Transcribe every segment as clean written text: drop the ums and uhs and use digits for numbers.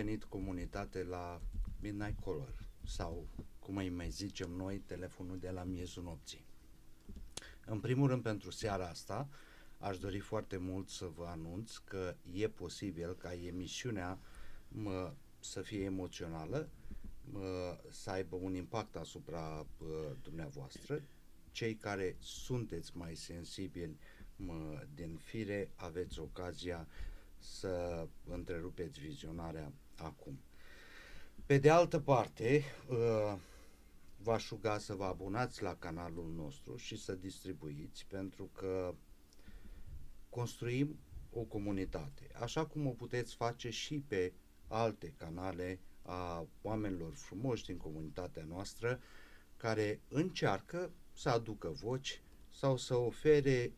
venit comunitate la Midnight Caller sau, cum îi mai zicem noi, telefonul de la miezul nopții. În primul rând, pentru seara asta, aș dori foarte mult să vă anunț că e posibil ca emisiunea să fie emoțională, să aibă un impact asupra dumneavoastră. Cei care sunteți mai sensibili din fire, aveți ocazia să întrerupeți vizionarea acum. Pe de altă parte, v-aș ruga să vă abonați la canalul nostru și să distribuiți, pentru că construim o comunitate, așa cum o puteți face și pe alte canale a oamenilor frumoși din comunitatea noastră, care încearcă să aducă voci sau să ofere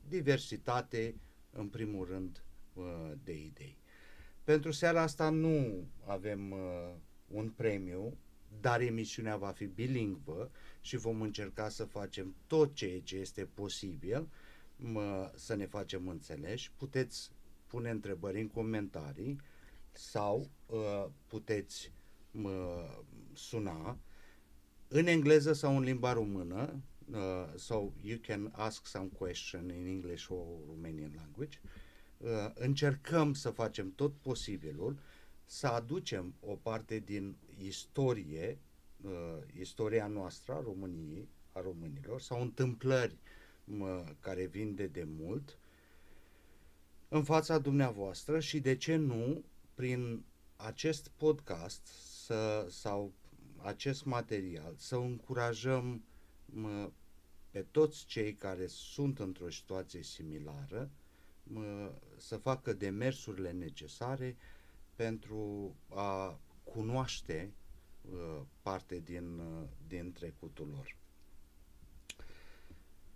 diversitate, în primul rând, de idei. Pentru seara asta nu avem un premiu, dar emisiunea va fi bilingvă și vom încerca să facem tot ceea ce este posibil să ne facem înțeleși. Puteți pune întrebări în comentarii sau puteți suna în engleză sau în limba română. So you can ask some question in English or Romanian language. Încercăm să facem tot posibilul să aducem o parte din istorie, istoria noastră a României, a românilor, sau întâmplări care vin de demult în fața dumneavoastră și, de ce nu, prin acest podcast sau acest material să încurajăm pe toți cei care sunt într-o situație similară să facă demersurile necesare pentru a cunoaște parte din trecutul lor.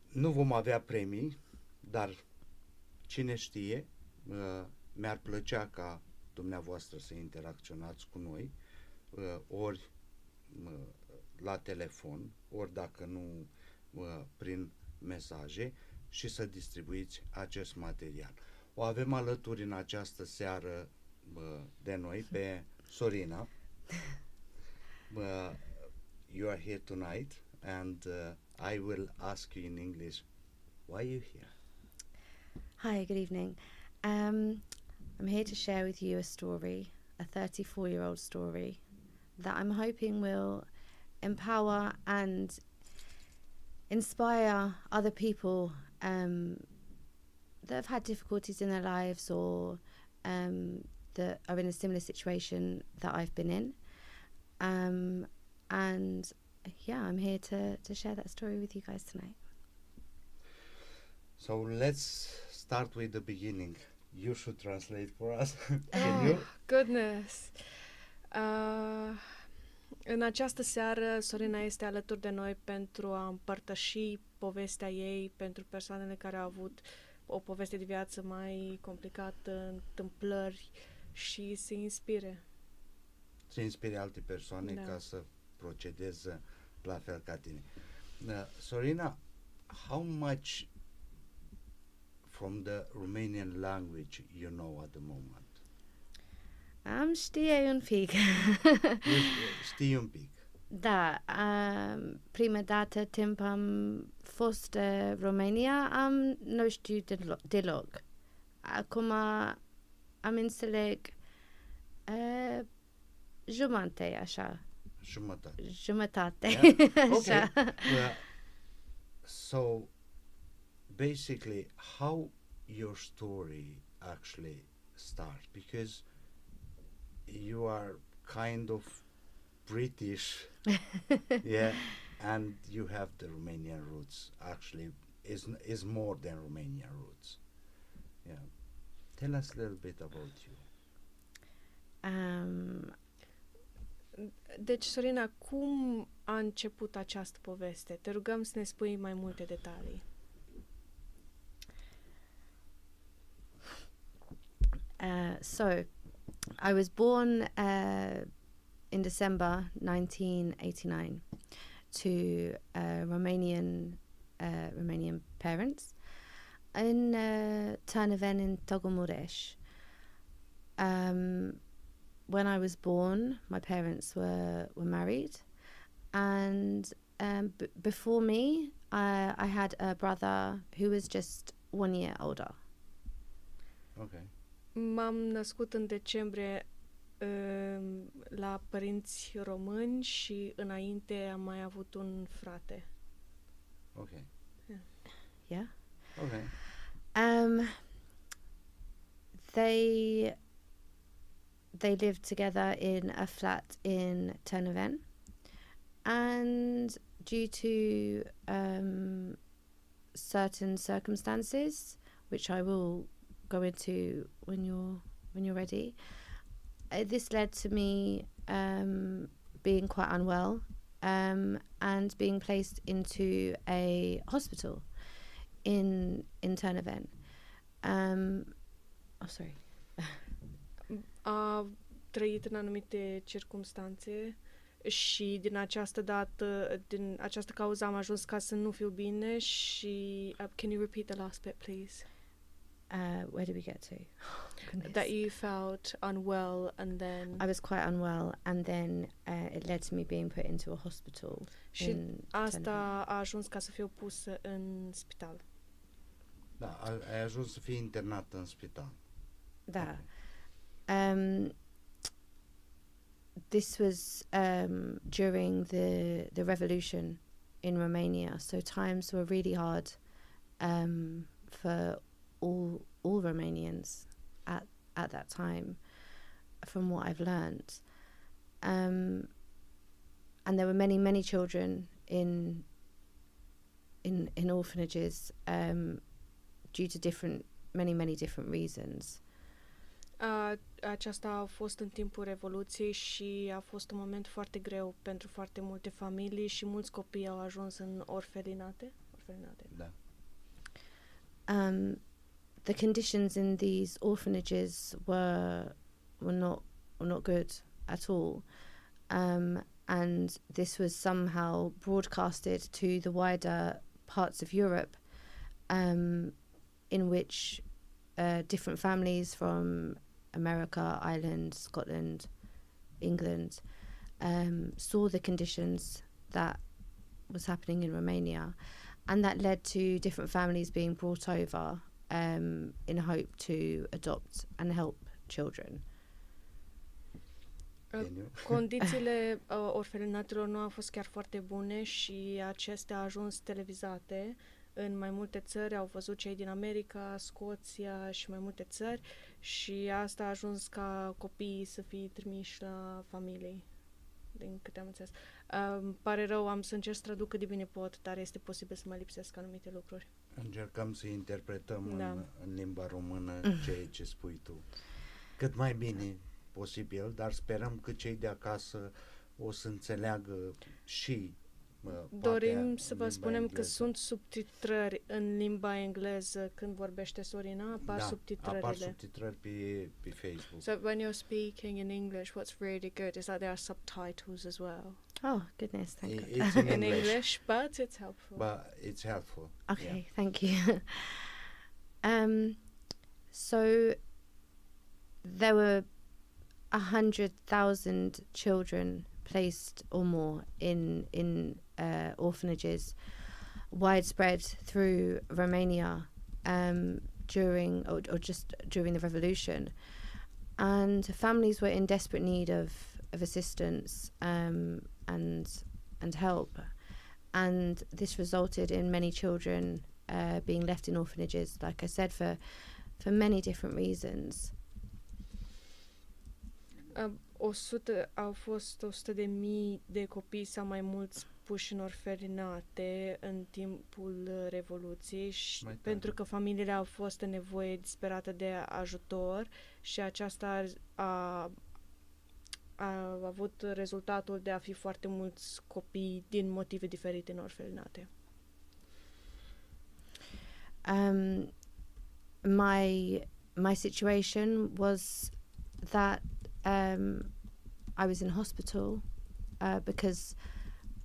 Nu vom avea premii, dar cine știe, mi-ar plăcea ca dumneavoastră să interacționați cu noi, ori la telefon, ori dacă nu prin mesaje, și să distribuiți acest material. O avem alături în această seară de noi pe Sorina. You are here tonight and I will ask you in English, why are you here? Hi, good evening. I'm here to share with you a story, a 34-year-old story that I'm hoping will empower and inspire other people that have had difficulties in their lives or that are in a similar situation that I've been in. And yeah, I'm here to share that story with you guys tonight. So let's start with the beginning. You should translate for us. Can you? Goodness. În această seară, Sorina este alături de noi pentru a împărtăși povestea ei pentru persoanele care au avut o poveste de viață mai complicată, întâmplări, și să inspire. Să inspire alte persoane ca să procedeze la fel ca tine. Sorina, how much from the Romanian language you know at the moment? Știe un pic. Știi un pic. Da, prima dată timp am fost în România, nu știu deloc. Acum am înțeleg jumătate, așa. Jumătate. Yeah? Okay. So, basically, how your story actually starts, because you are kind of British, yeah, and you have the Romanian roots. Actually, is more than Romanian roots. Yeah, tell us a little bit about you. Deci, Sorina, cum a început această poveste? Te rugăm să ne spui mai multe detalii. So, I was born in December 1989 to Romanian parents in Târnăveni in Tăgămureș. when I was born, my parents were married, and before me, I had a brother who was just 1 year older. Ok. M-am născut în decembrie la părinți români și înainte am mai avut un frate. Ok. Yeah. Ok. They lived together in a flat in Ternavem, and due to certain circumstances, which I will go into when you're ready, this led to me being quite unwell and being placed into a hospital in Ternavem. Sorry. A trăit în anumite circumstanțe și din această cauză am ajuns ca să nu fiu bine și can you repeat the last bit, please? Where did we get to? That you felt unwell and then I was quite unwell, and then it led to me being put into a hospital. Și asta a ajuns ca să fiu pusă în spital. Da, ai ajuns să fii internat în spital. Da. This was during the revolution in Romania, so times were really hard for all Romanians at that time, from what I've learnt. And there were many children in orphanages due to many different reasons. Aceasta a fost în timpul Revoluției și a fost un moment foarte greu pentru foarte multe familii și mulți copii au ajuns în orfelinate. Da. The conditions in these orphanages were not good at all, and this was somehow broadcasted to the wider parts of Europe, in which different families from America, Ireland, Scotland, England saw the conditions that was happening in Romania, and that led to different families being brought over in hope to adopt and help children. Condițiile orfelinatelor nu au fost chiar foarte bune și acestea au ajuns televizate în mai multe țări, au văzut cei din America, Scoția și mai multe țări și asta a ajuns ca copiii să fie trimiși la familii, din câte am înțeles. Pare rău, am să încerc să traduc cât de bine pot, dar este posibil să mă lipsesc anumite lucruri. Încercăm să interpretăm în limba română ceea ce spui tu. Cât mai bine posibil, dar sperăm că cei de acasă o să înțeleagă și dorim să vă spunem că sunt subtitrări în limba engleză când vorbește Sorina, apar subtitrările. Apar subtitrări pe Facebook. So when you're speaking in English, what's really good is that there are subtitles as well. Oh, goodness, thank God. It's in English, but it's helpful. But it's helpful. Okay, yeah. Thank you. So there were 100,000 children placed or more in orphanages, widespread through Romania during the revolution, and families were in desperate need of assistance and help, and this resulted in many children being left in orphanages, like I said, for many different reasons. Au fost 100.000 de copii sau mai mulți puși în orfelinate în timpul Revoluției și pentru că familiile au fost în nevoie disperată de ajutor și aceasta a avut rezultatul de a fi foarte mulți copii din motive diferite în orfelinate. My situation was that I was in hospital because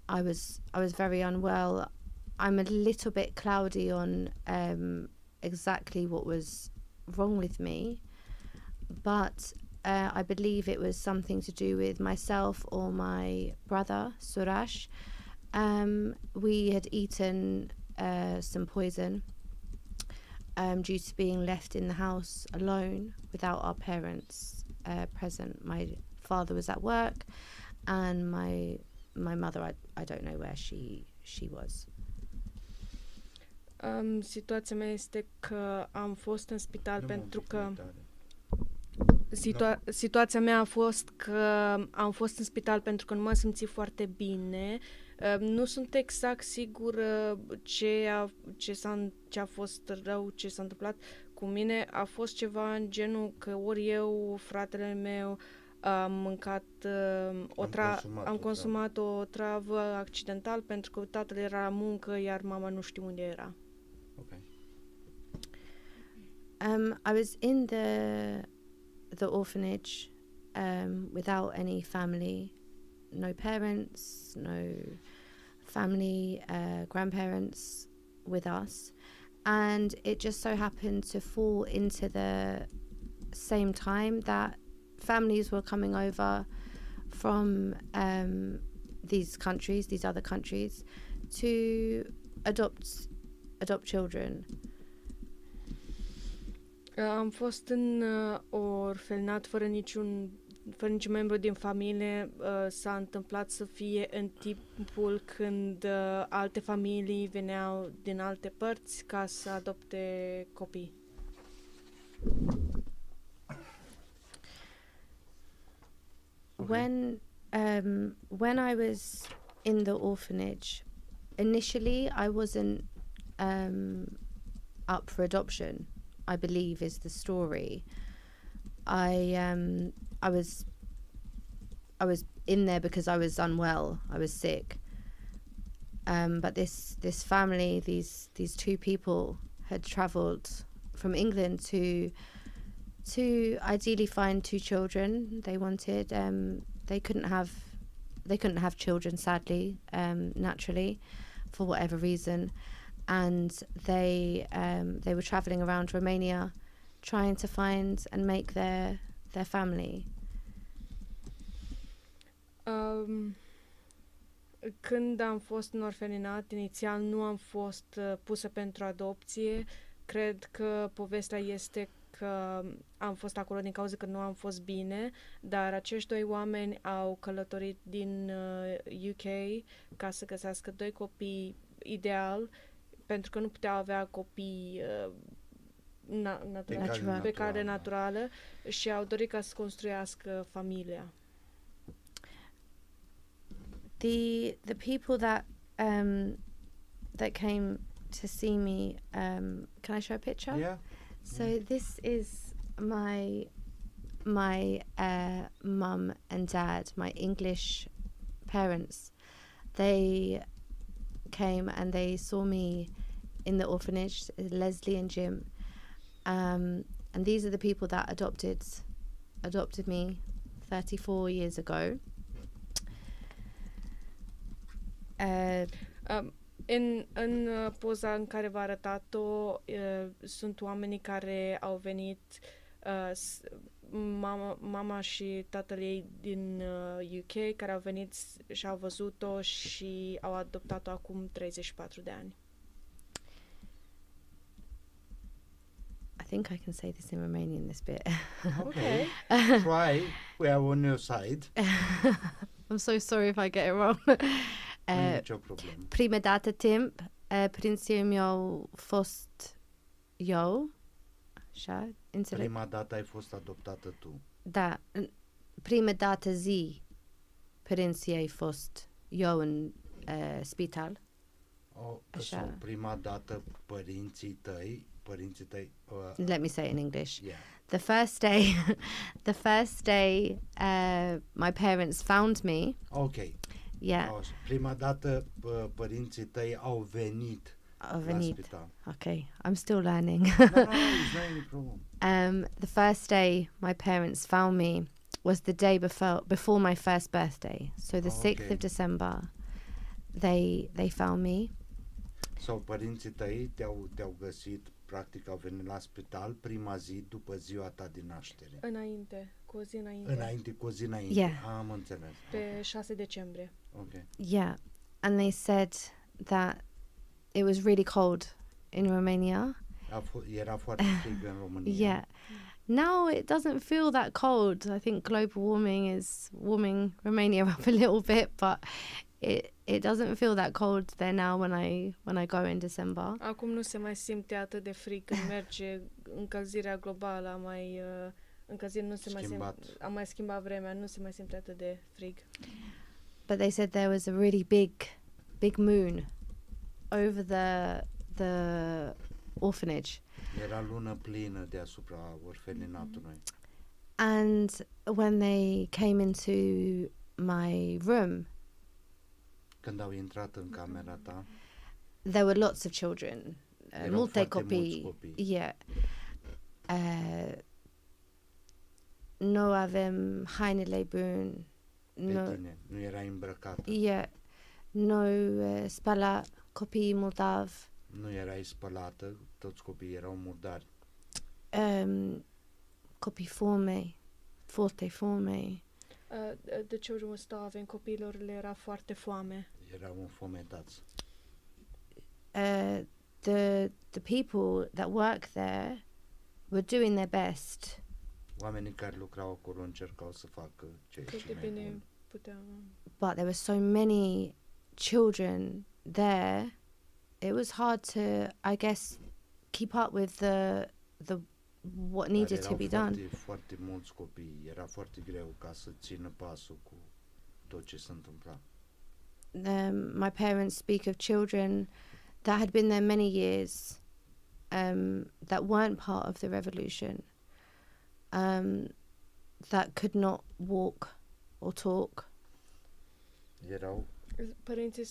I was very unwell. I'm a little bit cloudy on exactly what was wrong with me, but I believe it was something to do with myself or my brother, Surash. We had eaten some poison due to being left in the house alone without our parents present. My father was at work, and my mother, I don't know where she was. Situația mea este că am fost în spital pentru că... Situația mea a fost că am fost în spital pentru că nu m-am simțit foarte bine. Nu sunt exact sigură ce a fost rău, ce s-a întâmplat cu mine. A fost ceva în genul că ori eu, fratele meu, am mâncat am consumat o travă accidental pentru că tatăl era la muncă, iar mama nu știu unde era. Okay. I was in the orphanage without any family, no parents, no family, grandparents with us, and it just so happened to fall into the same time that families were coming over from these other countries, to adopt children. Am fost în orfelinat fără niciun membru din familie. S-a întâmplat să fie în timpul când alte familii veneau din alte părți ca să adopte copii. When I was in the orphanage, initially I wasn't up for adoption, I believe is the story. I was in there because I was unwell, I was sick. But this family, these two people had travelled from England to ideally find two children. They wanted they couldn't have children, sadly, naturally, for whatever reason, and they were travelling around Romania trying to find and make their family. Când am fost în orfelinat, inițial nu am fost pusă pentru adopție. Cred că povestea este că am fost acolo din cauza că nu am fost bine, dar acești doi oameni au călătorit din UK ca să găsească doi copii ideal, pentru că nu puteau avea copii pe care naturală, și au dorit ca să construiască familia. The people that came to see me, can I show a picture? Yeah. So this is my mum and dad, my English parents. They came and they saw me in the orphanage, Leslie and Jim, and these are the people that adopted me 34 years ago. În poza în care v-a arătat-o, sunt oamenii care au venit, mama și tatăl ei din UK, care au venit și au văzut-o și au adoptat-o acum 34 de ani. I think I can say this in Romanian, this bit. Okay. Try, we are on your side. I'm so sorry if I get it wrong. Nu nicio problemă. Prima dată timp, prințul meu fost eu, așa, înțeleg? Prima dată ai fost adoptată tu. Da, prima dată zi, prințul ei fost eu în spital. Așa. So, prima dată părinții tăi, let me say it in English. Yeah. The first day my parents found me. Okay. Yeah. Prima dată părinții tăi au venit la spital. Okay, I'm still learning. No, it's not any problem. The first day my parents found me was the day before my first birthday. So the 6th of December, they found me. So părinții tăi te-au găsit practic au venit la spital prima zi după ziua ta din naștere. Înainte, cu o zi înainte. Înainte, cu o zi înainte. Yeah. Am înțeles. Pe 6 decembrie. Ok. Yeah, and they said that it was really cold in Romania. Era foarte frig în România. Yeah. Now it doesn't feel that cold. I think global warming is warming Romania up a little bit, but it doesn't feel that cold there now when I go in December. Acum nu se mai simte atât de frig când merge încălzirea globală, încălzirea nu se mai simte, a mai schimbat vremea, nu se mai simte atât de frig. But they said there was a really big moon over the orphanage. Era lună plină deasupra orfelinatului. And when they came into my room, Când au intrat în camera ta, there were lots of children, erau multe foarte copii. mulți copii. Yeah. Nu avem hainele bune. Pe tine, nu erai îmbrăcată, Yeah. Nu spăla copiii moldavi. nu erai spălată, toți copiii erau murdari. Copii forme, foarte forme. The children were starving, copiilor le era foarte foame. Erau înfometați. The people that work there were doing their best, Oamenii care lucrau acolo încercau să facă ce Cât de mai bine bun. puteau. but there were so many children there. It was hard to, I guess, keep up with the what Dar needed to erau be foarte, done. foarte mulți copii. Era foarte greu ca să țină pasul cu tot ce se întâmpla. My parents speak of children that had been there many years, that weren't part of the revolution, that could not walk or talk. Erau Părinții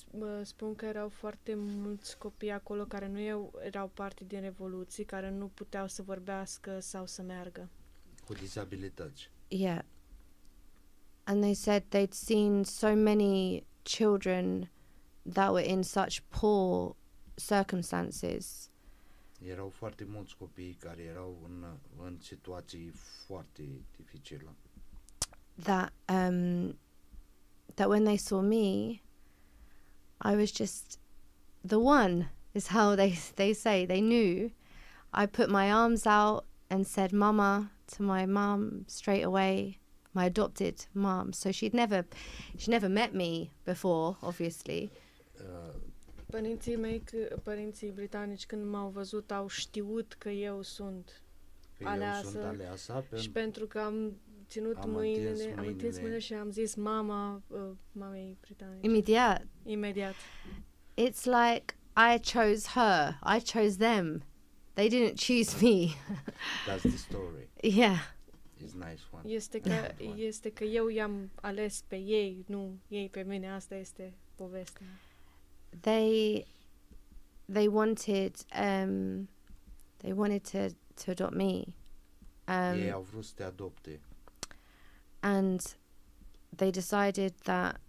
spun că erau foarte mulți copii acolo care nu erau parte din Revoluție, care nu puteau să vorbească sau să meargă. cu dizabilități. Yeah. And they said they'd seen so many children that were in such poor circumstances Erau foarte mulți copii care erau în situații foarte dificile. that that when they saw me, I was just the one, is how they say. They knew. I put my arms out and said "mama" to my mom straight away, my adopted mom. So she never met me before, obviously. Părinții mei, părinții britanici, când m-au văzut, au știut că eu sunt Că aleasă. eu sunt aleasa Și pentru că am ținut Am mâinile, întins am întins mâinile. mâinile și am zis mamei britanice. Imediat. Imediat. It's like I chose her. I chose them. They didn't choose me. that's the story. Yeah. It's nice one. Este că eu i-am ales pe ei, nu ei pe mine. Asta este povestea. They wanted to adopt me. Ei au vrut să te adopte. And they decided that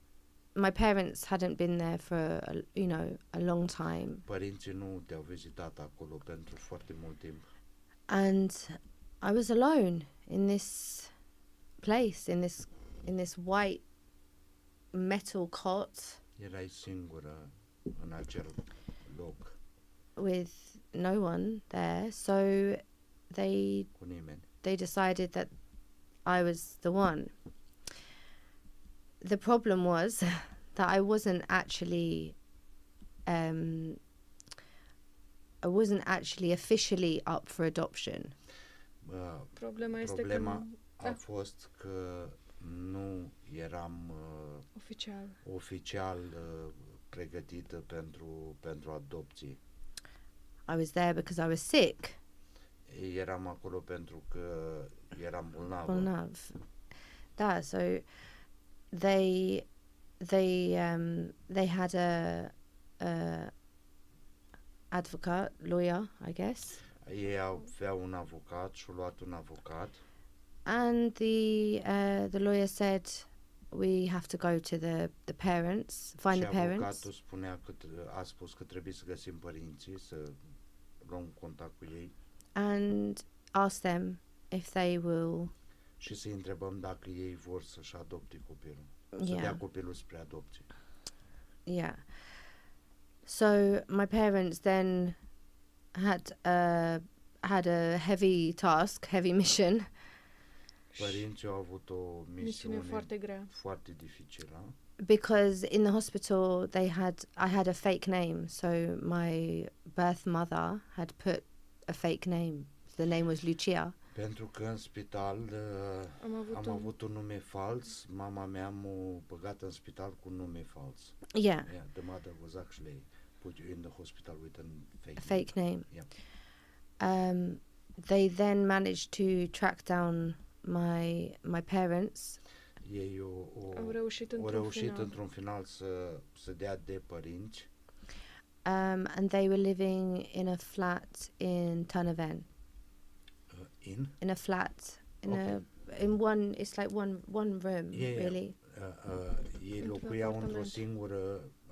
my parents hadn't been there for a long time, Părinții nu te-au vizitat acolo pentru foarte mult timp. and I was alone in this place, in this white metal cot Erai singură în acel loc, with no one there. So cu nimeni. they decided that I was the one. The problem was that I wasn't actually officially up for adoption. Problema este Problema că a fost că nu eram oficial pregătită pentru adopție. I was there because I was sick. Eram acolo pentru că eram bolnavă. Bolnav. Da, so they had a advocate, lawyer, I guess. Ei aveau un avocat și-au luat un avocat. And the lawyer said we have to go to the parents, find Și the parents. avocatul a spus că trebuie să găsim părinții, să luăm contact cu ei and ask them if they will. și să-i întrebăm dacă ei vor să-și adopte copilul, să Yeah. dea copilul spre adopție. Yeah. So my parents then had a heavy task, heavy mission, Părinții au avut o Misiune misiune foarte grea. foarte dificilă, because in the hospital I had a fake name, so my birth mother had put a fake name. The name was Lucia. pentru că în spital am avut un nume fals. Mama mea m-a băgat în spital cu un nume fals. Yeah, Yeah, the mother was actually put you in the hospital with a a fake name. Yeah. They then managed to track down my parents. Ei Au reușit au într-un reușit final. într-un final să dea de părinți. And they were living in a flat in Tanaven. In a flat, Okay. it's like one room, Yeah, really. Ei Într-un locuiau apartament.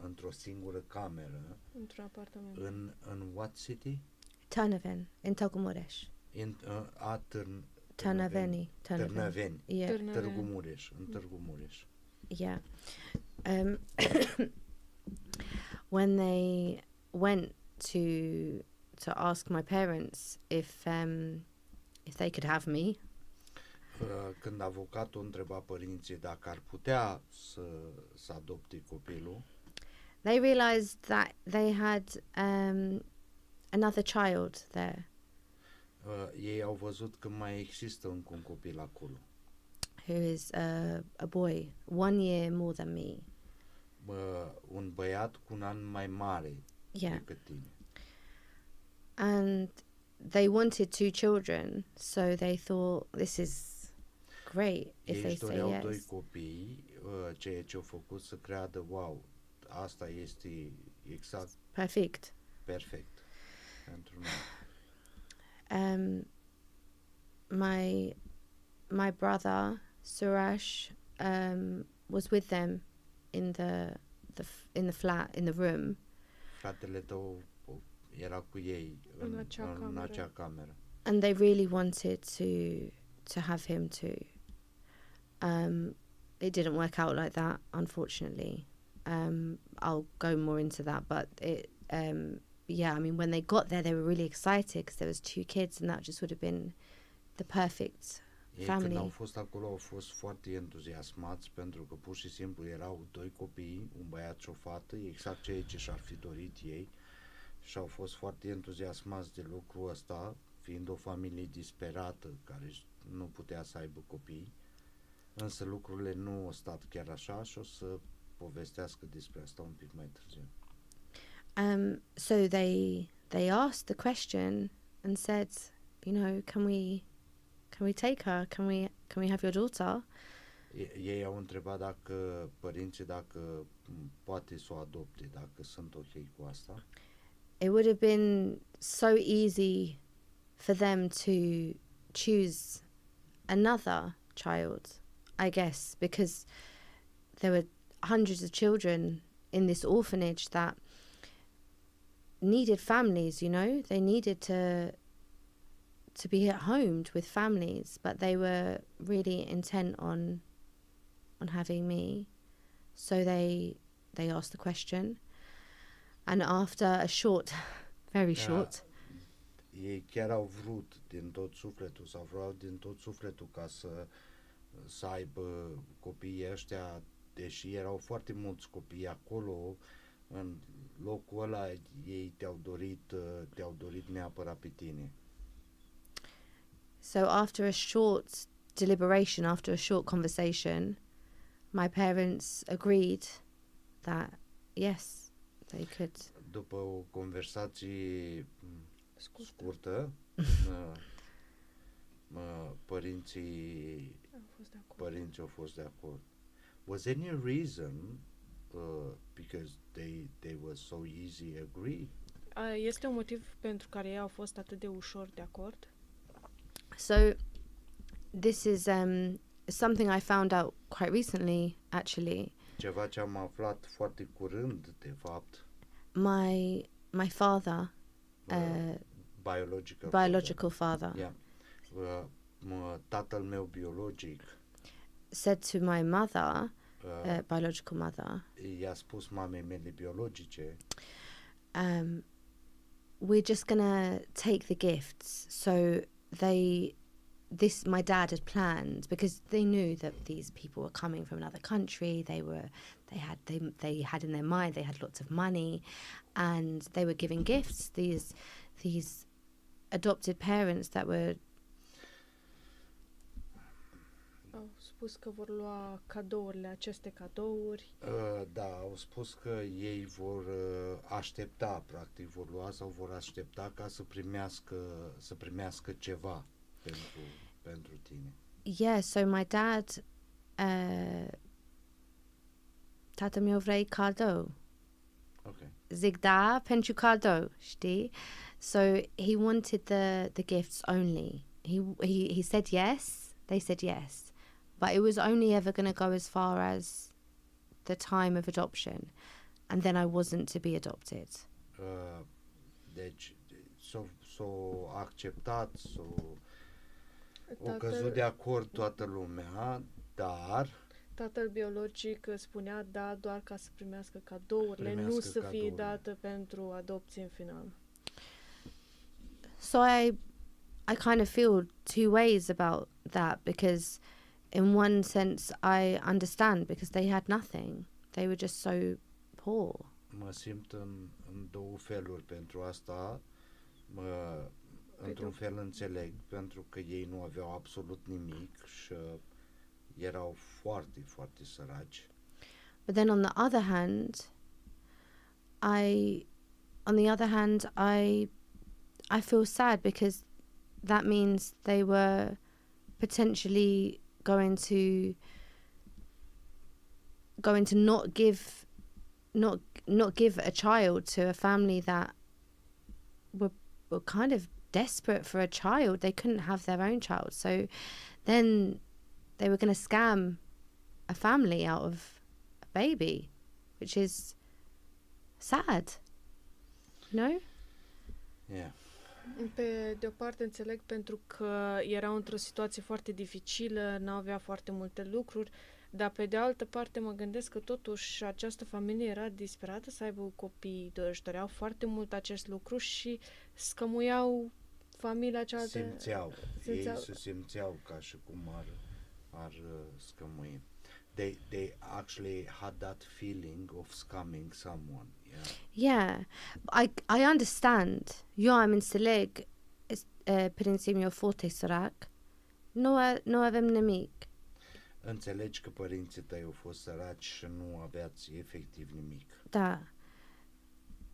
într-o singură cameră Într-un apartament. în what city? Tanaven, in Tăgumureș. Târnăveni. Târnăveni. Yeah, Târgu Mureș, în Târgu Mureș. yeah. When they went to ask my parents if they could have me, Când avocatul întreba părinții dacă ar putea să adopte copilul, they realized that they had another child there ei au văzut că mai există încă un copil acolo. who is a boy 1 year more than me. Un băiat cu un an mai mare Yeah. decât tine. And they wanted 2 children, so they thought this is great if Ei they își say doreau 2 yes. copii, ceea ce au făcut să creadă, wow, asta este exact Perfect. perfect pentru noi. My brother Suraj was with them in the flat, in the room, Fratele tău era cu ei în acea cameră. and they really wanted to have him too. It didn't work out like that, unfortunately. I'll go more into that, but yeah, I mean, when they got there, they were really excited because there was 2 kids, and that just would have been the perfect Ei family. când au fost acolo au fost foarte entuziasmați pentru că pur și simplu erau 2 copii, un băiat și o fată, exact ceea ce și-ar fi dorit ei, și au fost foarte entuziasmați de lucrul ăsta, fiind o familie disperată care nu putea să aibă copii, însă lucrurile nu au stat chiar așa și o să povestească despre asta un pic mai târziu. So they asked the question and said, you know, can we take her? Can we have your daughter? Ei au întrebat dacă părinții dacă poate să o adopte, dacă sunt ok cu asta. It would have been so easy for them to choose another child, I guess, because there were hundreds of children in this orphanage that needed families, you know. They needed to be homed with families, but they were really intent on having me. So they asked the question, and after a short, very short, Ei chiar au vrut din tot sufletul, sau vreau din tot sufletul ca să aibă copiii ăștia, deși erau foarte mulți copii acolo, în locul ăla ei te-au dorit neapărat pe tine. so after a short deliberation, after a short conversation, my parents agreed that yes, they could. După o conversație scurtă, părinții au fost de acord. Was any reason because they were so easy agree? Este un motiv pentru care ei au fost atât de ușor de acord? So this is something I found out quite recently, actually. Ceva ce am aflat foarte curând, de fapt. My father biological father. Yeah. Tatăl meu biologic said to my mother, biological mother, i-a spus mamei mele biologice, we're just gonna take the gifts. So my dad had planned, because they knew that these people were coming from another country. They had in their mind, they had lots of money, and they were giving gifts. These adopted parents that were. Au spus că vor lua cadourile, aceste cadouri. Da, au spus că ei vor aștepta, practic vor lua sau vor aștepta ca să primească ceva pentru tine. Yeah, so my dad, tata meu vrei cadou. Okay. Zic da pentru cadou, știi? So he wanted the gifts only. He said yes. They said yes. But it was only ever going to go as far as the time of adoption. And then I wasn't to be adopted. Deci s-o acceptat, o căzut de acord toată lumea, dar tatăl biologic spunea da doar ca să primească cadourile, nu să fie dată pentru adopție în final. So I kind of feel two ways about that, because in one sense I understand, because they had nothing. They were just so poor. Mă simt în două feluri pentru asta. Într-un fel înțeleg, pentru că ei nu aveau absolut nimic și erau foarte, foarte săraci. But then on the other hand, I feel sad, because that means they were potentially going to not give a child to a family that were kind of desperate for a child. They couldn't have their own child, so then they were going to scam a family out of a baby, which is sad, no? Yeah. Pe de o parte înțeleg, pentru că erau într-o situație foarte dificilă, n-avea foarte multe lucruri, dar pe de altă parte mă gândesc că totuși această familie era disperată să aibă copii, își doreau foarte mult acest lucru și scămuiau familia cealaltă. Ei se simțeau ca și cum ar scămui. They actually had that feeling of scamming someone. Yeah, I understand. Eu am înțeleg, părinții mei foarte sărac. Nu avem nimic. Înțelegi că părinții tăi au fost săraci și nu aveați efectiv nimic. Da.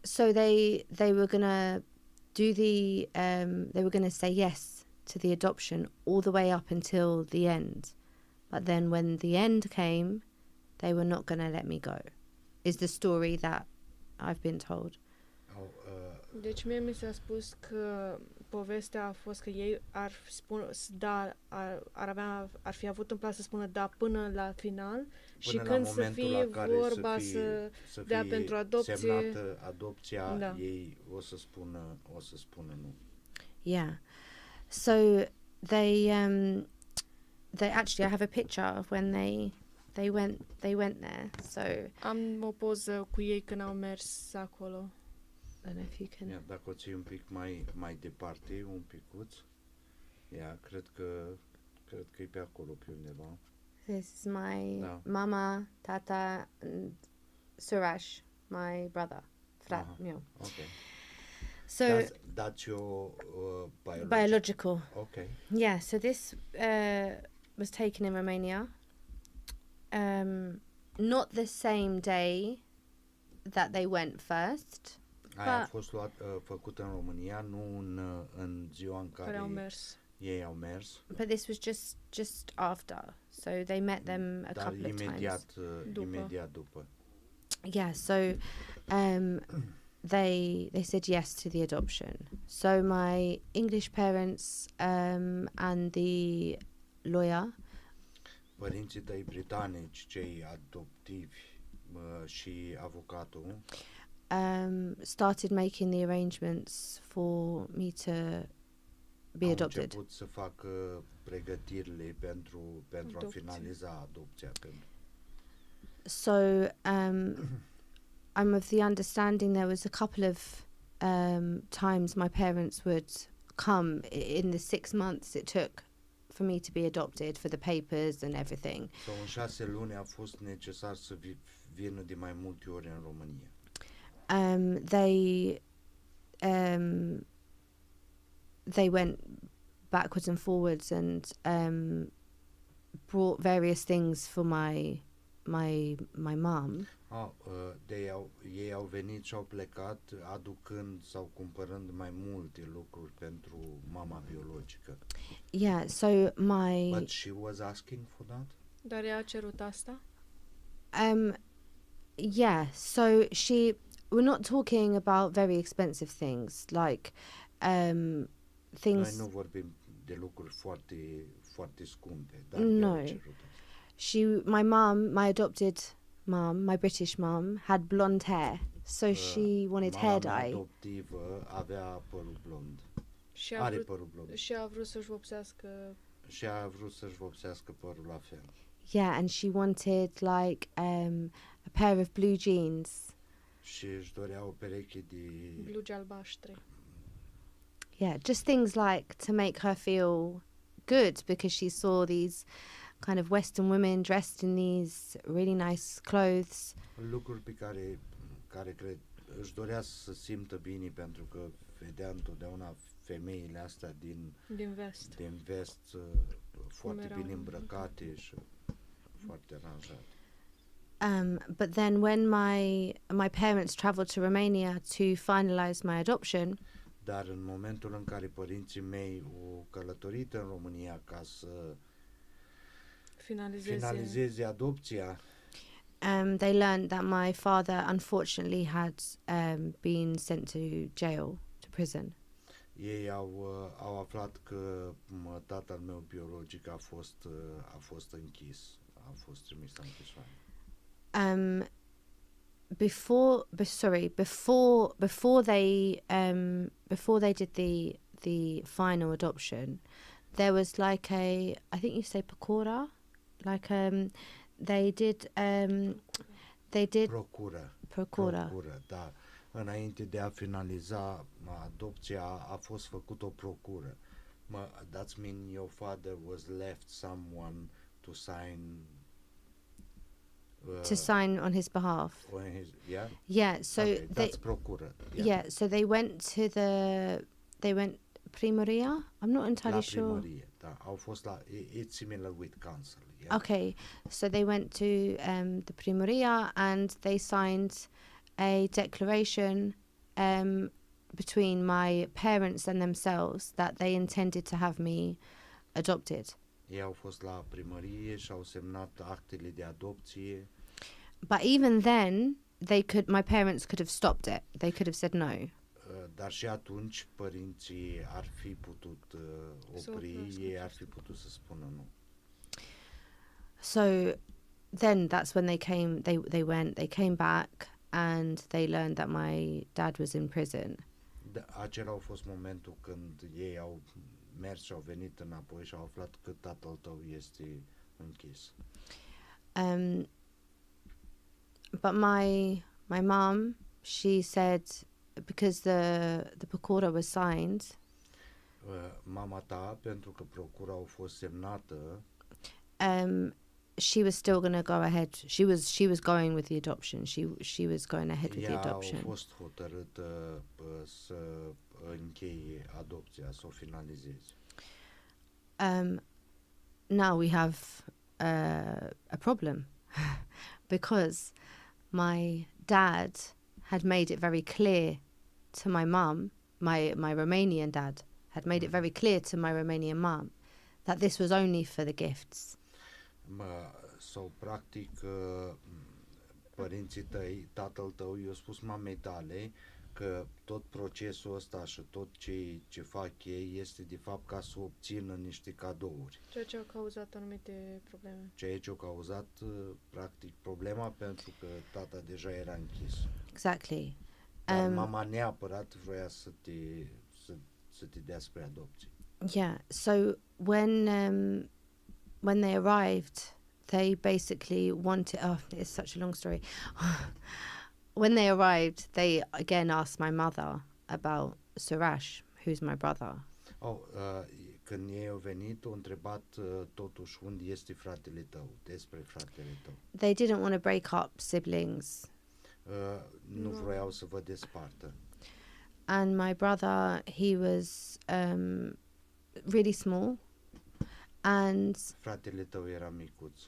So they were gonna do they were gonna say yes to the adoption all the way up until the end. But then when the end came, they were not gonna let me go. Is the story that I've been told. Deci mie mi s-a spus că povestea a fost că ei ar spune da, ar fi avut în plan să spună da până la final, și când să fie vorba să dea pentru adopție, semnată adopția, da, ei o să spună nu. Yeah. So they actually, I have a picture of when they went there. So am o poză cu ei când au mers acolo. I don't know if you can. Yeah, dacă o ții un pic mai departe, un picuț. Yeah, cred că e pe acolo, pe undeva. This is my mama, tata, and Suraj, my brother, frat meu. Okay. So that's your biological. Okay. Yeah. So this was taken in Romania. Not the same day that they went first. Aia a fost făcută în România, nu în ziua în care ei au mers. But this was just after. So they met them a couple of times. Imediat după. Yeah, so they said yes to the adoption. So my English parents and the lawyer, părinții tăi britanici, cei adoptivi și avocatul, started making the arrangements for me to be Au adopted. început să facă pregătirile pentru a Adopție. finaliza adopția. So I'm of the understanding there was a couple of times my parents would come in the 6 months it took for me to be adopted, for the papers and everything. Sau în 6 luni a fost necesar să vină de mai multe ori în România. They went backwards and forwards and brought various things for my mum. Ei au venit și au plecat aducând sau cumpărând mai multe lucruri pentru mama biologică. Yeah, so But she was asking for that? Dar ea a cerut asta? Yeah, so we're not talking about very expensive things like things. Noi nu vorbim de lucruri foarte, foarte scumpe, dar No. ea a cerut asta. My adopted mum, my British mum, had blonde hair, so she wanted hair Mama mea dye. adoptivă avea părul blond. Și Are părul blond. Și a vrut să-și vopsească. Și a vrut să-și vopsească părul la fel. Yeah, and she wanted like a pair of blue jeans. Și își dorea o pereche de... Blugi albaștri. Yeah, just things like to make her feel good because she saw these kind of Western women dressed in these really nice clothes. Lucruri pe care cred își dorea să simtă bine pentru că vedea întotdeauna femeile astea Din vest. din vest foarte erau. bine îmbrăcate și foarte aranjate. But then when my parents traveled to Romania to finalize my adoption, Dar în momentul în care părinții mei au călătorit în România ca să finalizeze adopția, they learned that my father unfortunately had been sent to jail, to prison. ei au aflat că tatăl meu biologic a fost închis, a fost trimis la închisoare. Before they did the final adoption, there was like I think you say pakora, like they did Procură, da. Înainte de a finaliza adopția a fost făcut o procură. That's mean your father was left someone to sign on his behalf. Yeah? Yeah, so Okay, that's procură. yeah, so they went Primoria. I'm not entirely La sure. primărie, da. Au fost it's similar with council. Yeah? Okay, so they went to the Primoria and they signed a declaration between my parents and themselves that they intended to have me adopted. Ei au fost la primărie și au semnat actele de adopție. But even then, my parents could have stopped it. They could have said no. Dar și atunci părinții ar fi putut opri, ei ar fi putut să spună nu. So then that's when they came back and they learned that my dad was in prison. Acela a fost momentul când ei au mers și au venit înapoi și au aflat că tatăl tău este închis. But my mum, she said, because the procura was signed, Mama ta, pentru că procura a fost semnată, she was still going to go ahead. She was going with the adoption. She was going ahead with the adoption. Ea a fost hotărâtă să încheie adopția, să o finalizeze. Now we have a problem because my dad had made it very clear to my mum, my Romanian dad had made it very clear to my Romanian mum that this was only for the gifts. Practic, părinții tăi, tatăl tău, i-a spus mamei tale că tot procesul ăsta și tot ce fac ei este de fapt ca să obțină niște cadouri. Ceea ce a cauzat anumite probleme. Ceea ce a cauzat practic problema pentru că tata deja era închis. Exactly. Dar mama neapărat vroia să te dea spre adopție. Yeah. So when they arrived, they basically wanted. Oh, it's such a long story. When they arrived, they again asked my mother about Suraj, who's my brother. Când ei au venit, au întrebat totuși unde este fratele tău, despre fratele tău. They didn't want to break up siblings. Nu vroiau să vă despartă. And my brother, he was really small, and Fratele tău era micuț.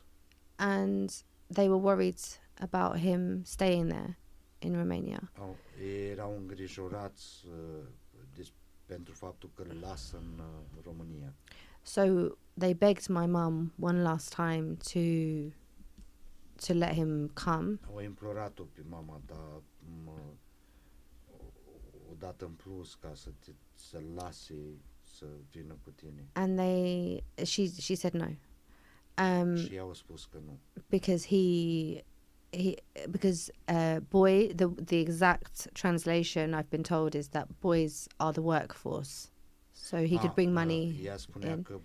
and they were worried about him staying there in Romania. Erau îngrijorați pentru faptul că îl lasă în România. So they begged my mum one last time to let him come. Au implorat-o pe mama ta o dată în plus ca să lase să vină cu tine. And she said no. Și ea a spus că nu. Because boy, the exact translation I've been told is that boys are the workforce, so he could bring money. Ea spunea in. că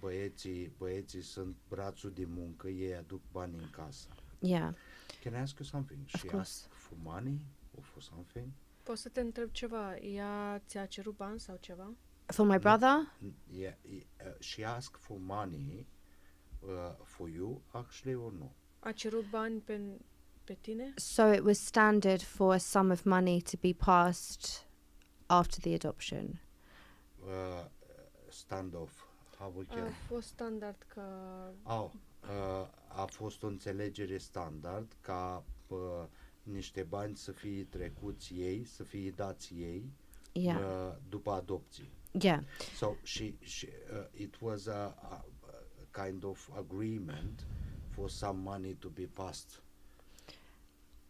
băieții sunt brațul de muncă, ei aduc bani în casă. Yeah. Can I ask you something? Of course. Asked for money or for something? Poți să te întreb ceva? Ea ți-a cerut bani sau ceva? For my brother? Yeah, she asked for money for you, actually, or no? A cerut bani pe tine? So it was standard for a sum of money to be passed after the adoption. Standoff. How we can... A fost standard ca... A fost o înțelegere standard ca niște bani să fie trecuți ei, să fie dați ei după adopție. Yeah. So it was a kind of agreement for some money to be passed.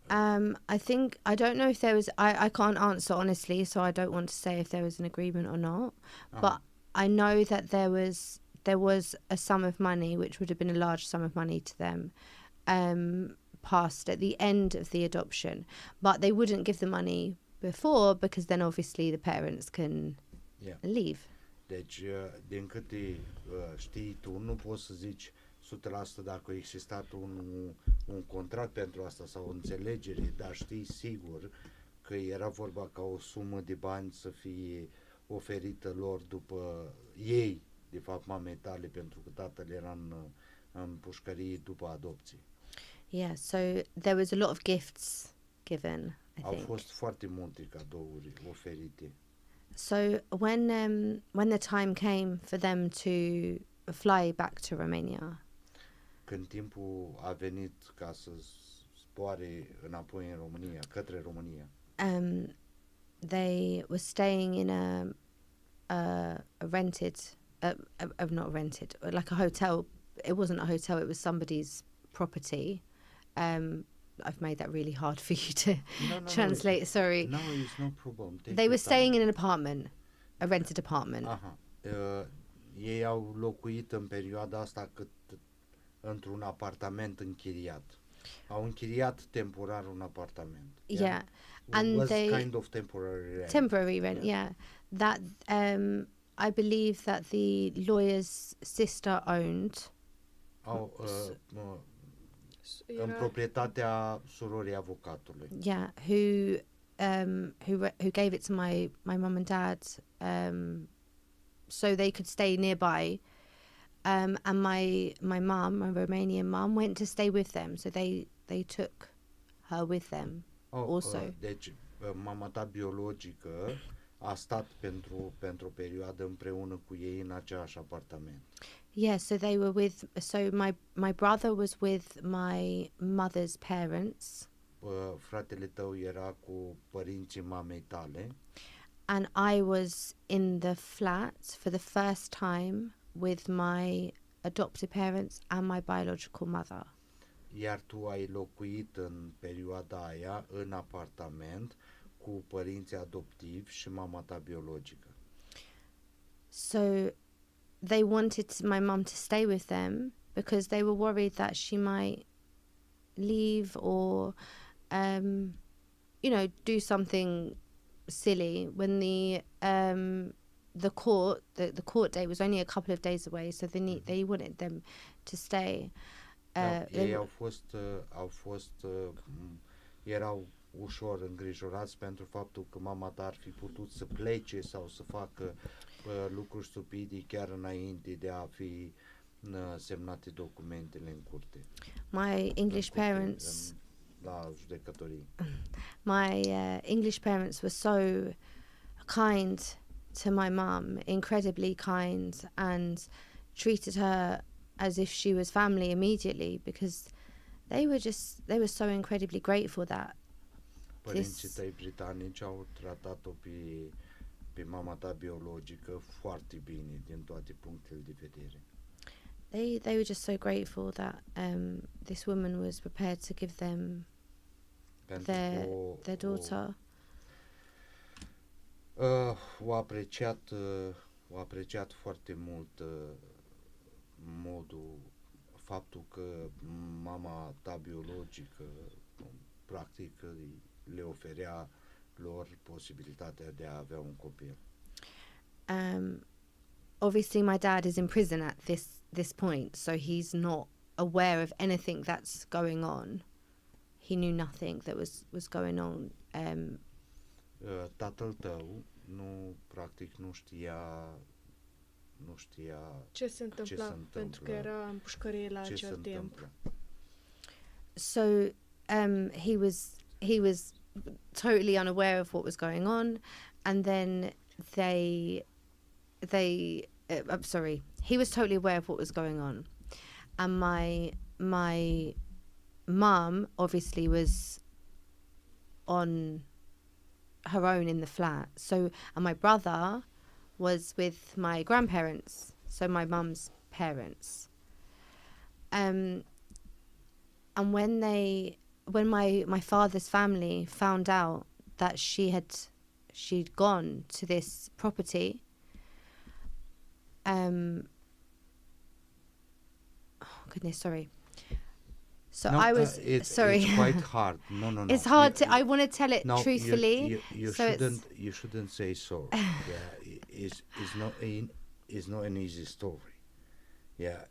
I don't know if there was. I can't answer honestly, so I don't want to say if there was an agreement or not. But I know that there was a sum of money, which would have been a large sum of money to them, passed at the end of the adoption. But they wouldn't give the money before because then obviously the parents can leave. Deci, din câte știi tu, nu poți să zici 100% dacă a existat un contract pentru asta sau o înțelegere, dar știi sigur că era vorba ca o sumă de bani să fie oferită lor după ei, de fapt mamei tale, pentru că tatăl era în pușcărie după adopție. Yeah, so there was a lot of gifts given, I Au think. fost foarte multe cadouri oferite. So when the time came for them to fly back to Romania, Când timpul a venit ca să zboare înapoi în România, către România, they were staying in a rented, not rented, like a hotel. It wasn't a hotel; it was somebody's property. I've made that really hard for you to translate. Sorry. No, it's no problem. They were staying in an apartment, a rented apartment. Ei au locuit în perioada asta într-un apartament închiriat. Au închiriat temporar un apartament. Yeah. And was kind of temporary rent. Temporary rent, yeah. That I believe that the lawyer's sister owned. În proprietatea surorii avocatului. Yeah, who gave it to my mum and dad, so they could stay nearby. And my mum, my Romanian mum, went to stay with them, so they took her with them also. Deci mama ta biologică a stat pentru o perioadă împreună cu ei în același apartament. Yeah, so they were with. So my brother was with my mother's parents. Fratele tău era cu părinții mamei tale. And I was in the flat for the first time with my adoptive parents and my biological mother. Iar tu ai locuit în perioada aia în apartament cu părinții adoptivi și mama ta biologică. So they wanted my mum to stay with them because they were worried that she might leave or do something silly when the court date was only a couple of days away, so they wanted them to stay. Ei erau ușor îngrijorați pentru faptul că mama ta ar fi putut să plece sau să facă lucruri stupide chiar înainte de a fi semnate documentele în curte. My English parents la judecătorie. My English parents were so kind to my mum, incredibly kind, and treated her as if she was family immediately, because they were so incredibly grateful that părinții tăi britanici au tratat-o pe mama ta biologică foarte bine din toate punctele de vedere. They were just so grateful that this woman was prepared to give them their daughter. O apreciat foarte mult faptul că mama ta biologică practic le oferea lor posibilitatea de a avea un copil. Obviously my dad is in prison at this point, so he's not aware of anything that's going on. He knew nothing that was going on. Tatăl tău nu știa ce se întâmpla, pentru că era în pușcărie la acel timp. So he was totally unaware of what was going on, and then he was totally aware of what was going on, and my mum obviously was on her own in the flat. So, and my brother was with my grandparents, so my mum's parents. And when my father's family found out that she'd gone to this property, oh goodness, sorry. So no, I was sorry. It's quite hard. No. It's hard to. I want to tell it truthfully. You shouldn't say sorry. Yeah, it's not an easy story. Yeah,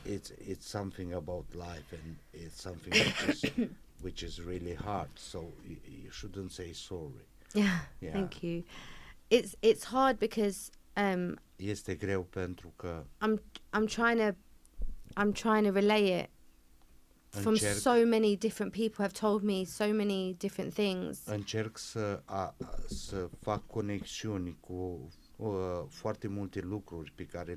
it's something about life, and it's something which is really hard. So you shouldn't say sorry. Yeah. Thank you. It's hard because este greu pentru că I'm trying to relay it from so many different people have told me so many different things. Încerc să fac conexiuni cu foarte multe lucruri pe care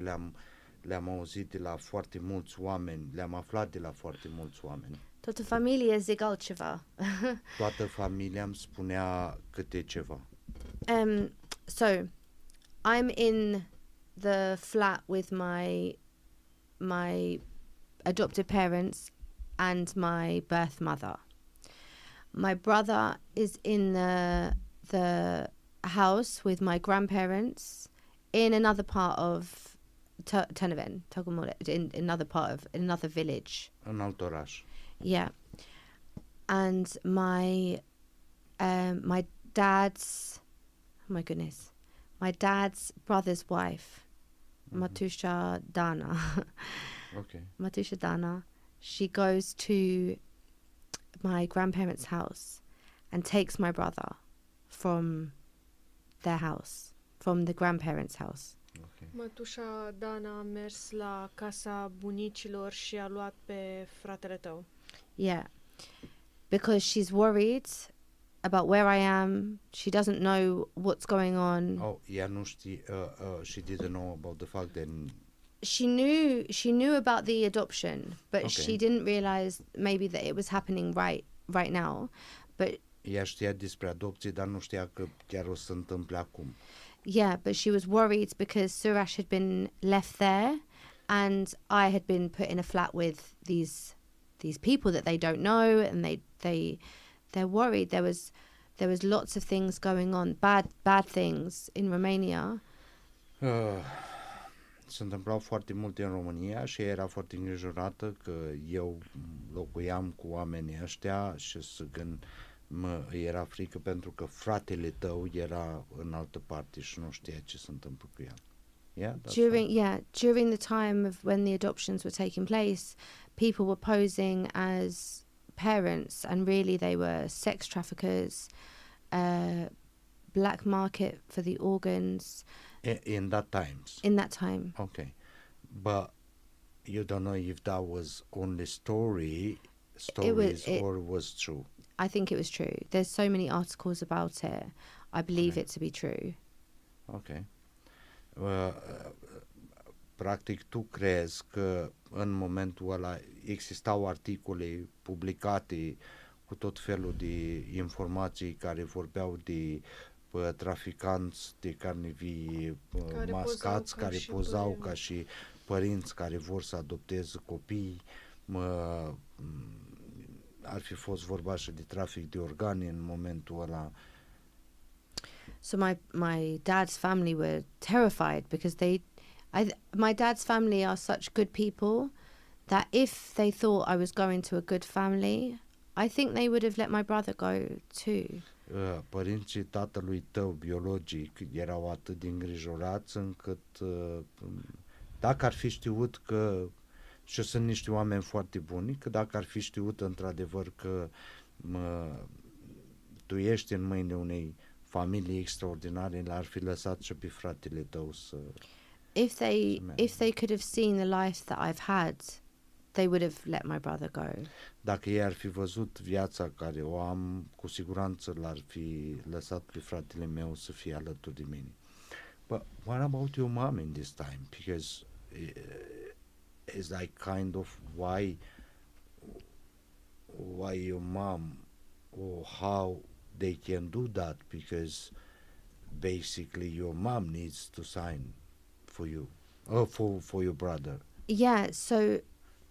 le-am auzit de la foarte mulți oameni, le-am aflat de la foarte mulți oameni. Toată familia zic altceva. Toată familia îmi spunea câte ceva. So I'm in the flat with my adopted parents and my birth mother. My brother is in the house with my grandparents in another part of Tănăven, in another village. În alt oraș. Yeah. And my dad's, oh my goodness, my dad's brother's wife, Matusha Dana. Okay. Matusha Dana, she goes to my grandparents' house and takes my brother from their house, from the grandparents' house. Okay. Mătușa Dana a mers la casa bunicilor și a luat pe fratele tău. Yeah, because she's worried about where I am. She doesn't know what's going on. Oh, ea nu știe. She didn't know about the fact that. She knew about the adoption, but she didn't realize maybe that it was happening right now. But ea știa despre adopție, dar nu știa că chiar o să se întâmple acum. Yeah, but she was worried because Suraj had been left there, and I had been put in a flat with these people that they don't know, and they're worried. There was lots of things going on, bad things in Romania. Se întâmplau foarte multe în România și era foarte îngrijorată că eu locuiam cu oamenii ăștia și îi era frică pentru că fratele tău era în altă parte și nu știa ce se întâmplă cu el. Yeah, during the time of when the adoptions were taking place, people were posing as parents, and really they were sex traffickers, black market for the organs. In that times. In that time. Okay, but you don't know if that was only stories or was true. I think it was true. There's so many articles about it. I believe it to be true. Okay. Practic tu crezi că în momentul ăla existau articole publicate cu tot felul de informații care vorbeau de traficanți de carne vie mascați, care pozau ca și părinți care vor să adopteze copii, ar fi fost vorba și de trafic de organe în momentul ăla. So my dad's family were terrified because my dad's family are such good people that if they thought I was going to a good family, I think they would have let my brother go too. Părinții tatălui tău biologic erau atât de îngrijorați încât dacă ar fi știut că, și sunt niște oameni foarte buni, că dacă ar fi știut într-adevăr că tu ești în mâinile unei familii extraordinare, l-ar fi lăsat și pe fratele tău să... If they could have seen the life that I've had, they would have let my brother go. Dacă ei ar fi văzut viața care o am, cu siguranță l-ar fi lăsat pe fratele meu să fie alături de mine. But what about your mom in this time? Because it's like kind of why your mom, or how they can do that, because basically your mom needs to sign for you, for your brother. Yeah, so...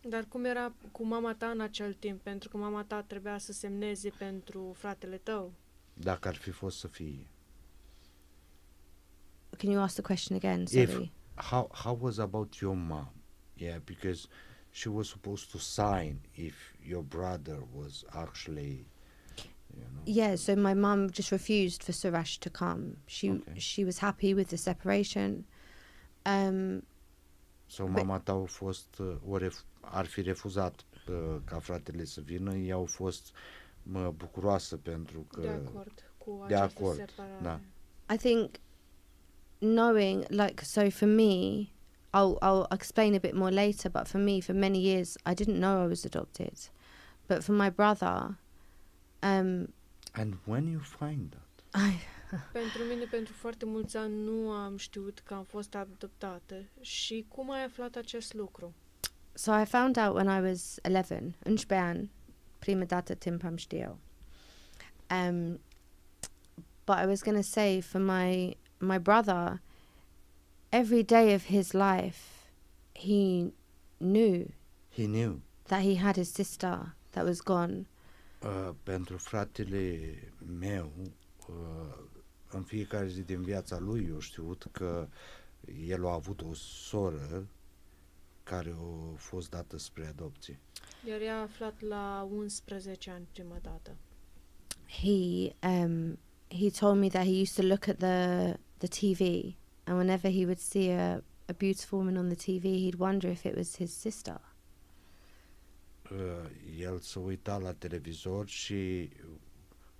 Dar cum era cu mama ta în acel timp? Pentru că mama ta trebuia să semneze pentru fratele tău. Dacă ar fi fost să fie. Can you ask the question again? Sorry. How was about your mom? Yeah, because she was supposed to sign if your brother was actually, you know. Yeah, so my mum just refused for Suraj to come. She was happy with the separation. So mama ta a fost, ar fi refuzat ca fratele să vină, ea a fost bucuroasă pentru că... De acord cu această separare. Da. I think knowing, like, so for me, I'll explain a bit more later, but for me, for many years, I didn't know I was adopted. But for my brother... And when you find that? Pentru mine, pentru foarte mulți ani, nu am știut că am fost adoptată. Și cum ai aflat acest lucru? So I found out when I was 11, 11 ani, prima dată timp am știut. But I was going to say, for my brother, every day of his life, he knew that he had his sister that was gone. Pentru fratele meu, în fiecare zi din viața lui, eu știut că el a avut o soră care a fost dată spre adopție. Iar ea a aflat la 11 ani prima dată. He told me that he used to look at the TV, and whenever he would see a beautiful woman on the TV, he'd wonder if it was his sister. El se uita la televizor și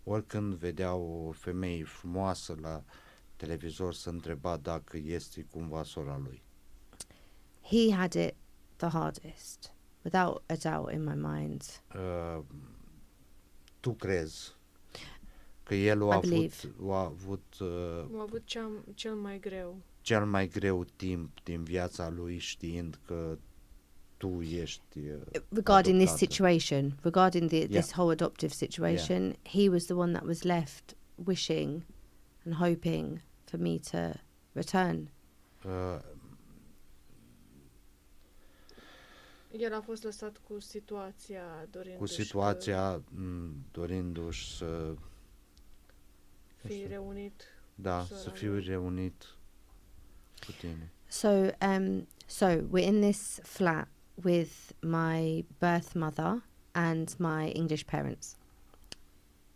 oricând vedea o femeie frumoasă la televizor, se întreba dacă este cumva sora lui. He had it the hardest, without a doubt in my mind. Tu crezi că el a avut cel mai greu. Cel mai greu timp din viața lui, știind că tu ești regarding adoptată. This situation, regarding this whole adoptive situation, he was the one that was left wishing and hoping for me to return. El a fost lăsat cu situația, dorindu-și să fie reunit. Da, să fiu reunit cu tine. So we're in this flat with my birth mother and my English parents.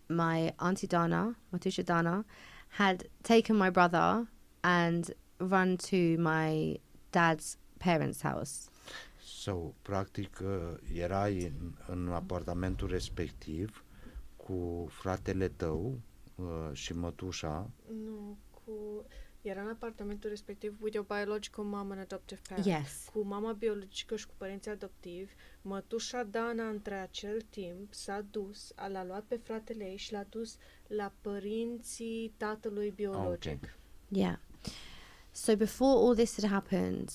my auntie Dana, Matusha Dana, had taken my brother and run to my dad's parents' house. So, practic, erai în apartamentul respectiv cu fratele tău și mătușa. Nu, era în apartamentul respectiv with your biological mom and adoptive parent. Yes. Cu mama biologică și cu părinții adoptivi. Mătușa Dana, între acel timp, l-a luat pe fratele ei și l-a dus la părinții tatălui biologic. Okay. Yeah. So before all this had happened,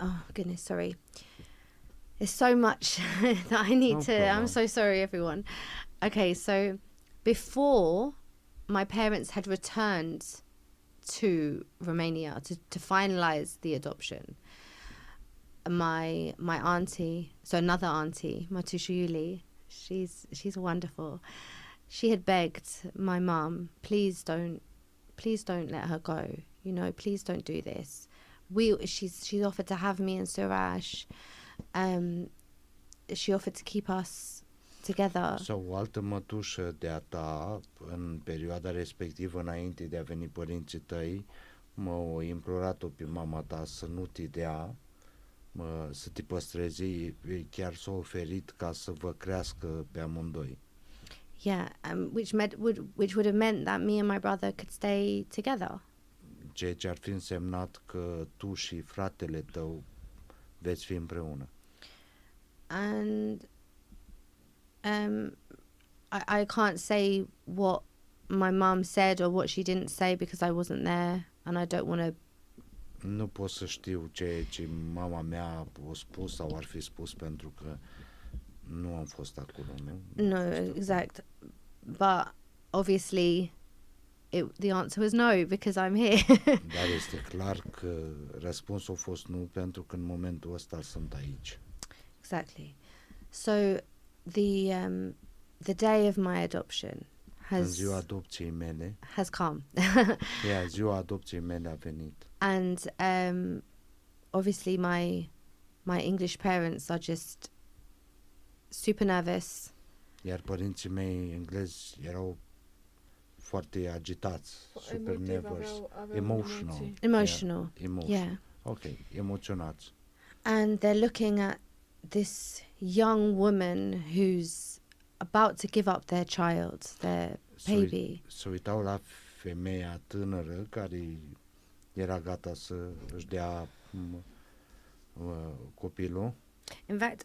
oh goodness, sorry. There's so much that I need to, I'm so sorry everyone. Okay, so before my parents had returned to Romania to finalize the adoption, my auntie, so another auntie, Matusha Yuli, she's wonderful. She had begged my mum, please don't let her go. You know, please don't do this. She's offered to have me and Suraj. She offered to keep us together. Sau o altă mătușă de-a ta, în perioada respectivă, înainte de a veni părinții tăi, m-a implorat-o pe mama ta să nu te dea, să te păstrezi, chiar s-a oferit ca să vă crească pe amândoi. Yeah, which would have meant that me and my brother could stay together. Ceea ce ar fi însemnat că tu și fratele tău veți fi împreună. And I can't say what my mum said or what she didn't say because I wasn't there and I don't want to. Nu pot să știu ceea ce mama mea a spus sau ar fi spus pentru că nu am fost acolo, nu? No, exact. But obviously the answer was no because I'm here. Dar este clar că răspunsul a fost nu pentru că în momentul ăsta sunt aici. Exactly. So the day of my adoption În ziua adopției mele. Has come. Yeah, ziua adopției mele a venit. And obviously my English parents are just super nervous. Iar părinții mei englezi erau foarte agitați, super nervous, emotional. Yeah. Okay, emoționați. And they're looking at this young woman who's about to give up their child, their baby. Se uitau la femeia tânără care era gata să își dea copilul.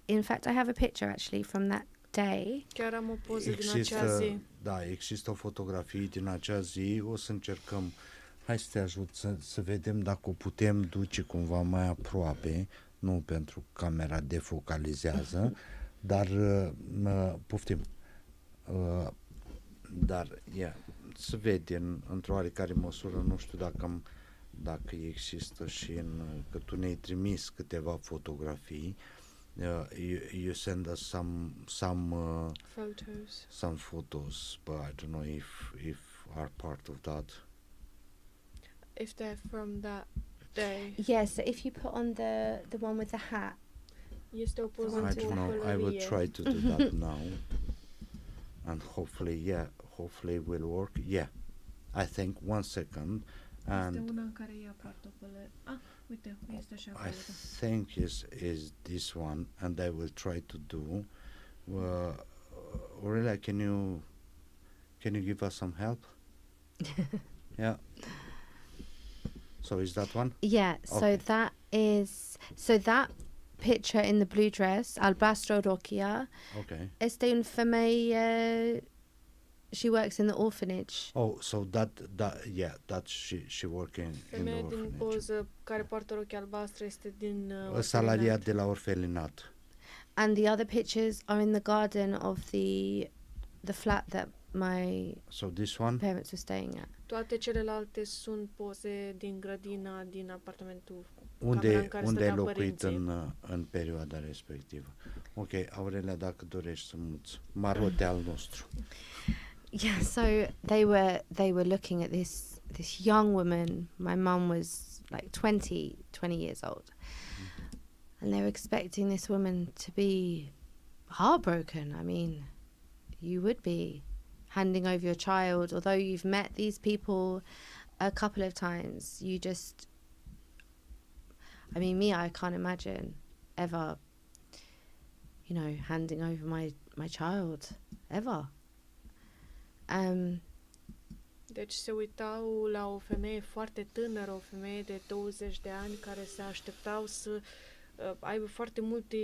In fact, I have a picture actually from that day. Chiar am o poză din acea zi. Da, există o fotografie din acea zi. O să încercăm, hai să te ajut să vedem dacă o putem duce cumva mai aproape, nu pentru că camera defocalizează, dar poftim. Dar, se vede într-o oarecare măsură, nu știu dacă există și că tu ne-ai trimis câteva fotografii. You send us some photos, but I don't know if are part of that. If they're from that day. Yes, so if you put on the one with the hat. Este o poză I don't know. I will try to do that now, and hopefully will work. Yeah, I think 1 second. And este una în care ia parte o pălărie. Uite, este așa. I think is this one, and I will try to do. Aurelia, can you give us some help? Yeah. So is that one? Yeah. Okay. So that picture in the blue dress, albastro rochia. Okay. Este un femeie. She works in the orphanage. Oh, so that she working in the orphanage. Femeia din poză care poartă rochia albastră este din salariat de la orfelinat. And the other pictures are in the garden of the flat that my parents were staying at. Toate celelalte sunt poze din grădina din apartamentul unde ai locuit în perioada respectivă. Ok, Aurelia, dacă dorești să muți marote al nostru. Yeah, so they were looking at this young woman. My mum was like 20 years old. And they were expecting this woman to be heartbroken. I mean, you would be handing over your child, although you've met these people a couple of times. You just, I mean, me, I can't imagine ever, you know, handing over my child, ever. Deci se uitau la o femeie foarte tânără, o femeie de 20 de ani, care se așteptau să aibă foarte multe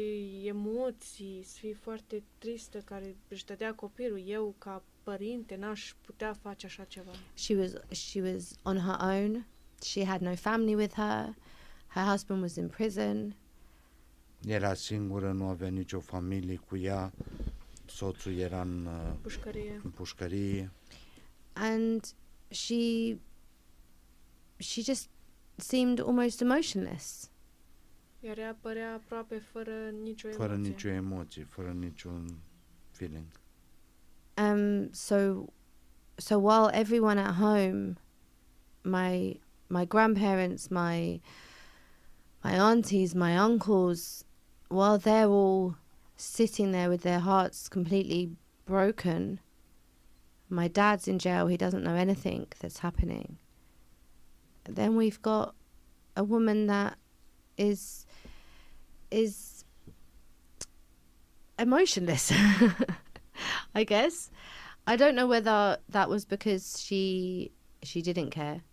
emoții, să fie foarte tristă, care își dădea copilul. Eu, ca părinte, n-aș putea face așa ceva. She was on her own. She had no family with her. Her husband was in prison. Era singură, nu avea nicio familie cu ea. Soțul era în pușcărie. And she just seemed almost emotionless. Iar ea părea aproape fără nicio emoție. Fără nicio emoție, fără niciun feeling. So while everyone at home, my grandparents, my aunties, my uncles, while they're all sitting there with their hearts completely broken, my dad's in jail, he doesn't know anything that's happening. Then we've got a woman that is emotionless, I guess. I don't know whether that was because she didn't care.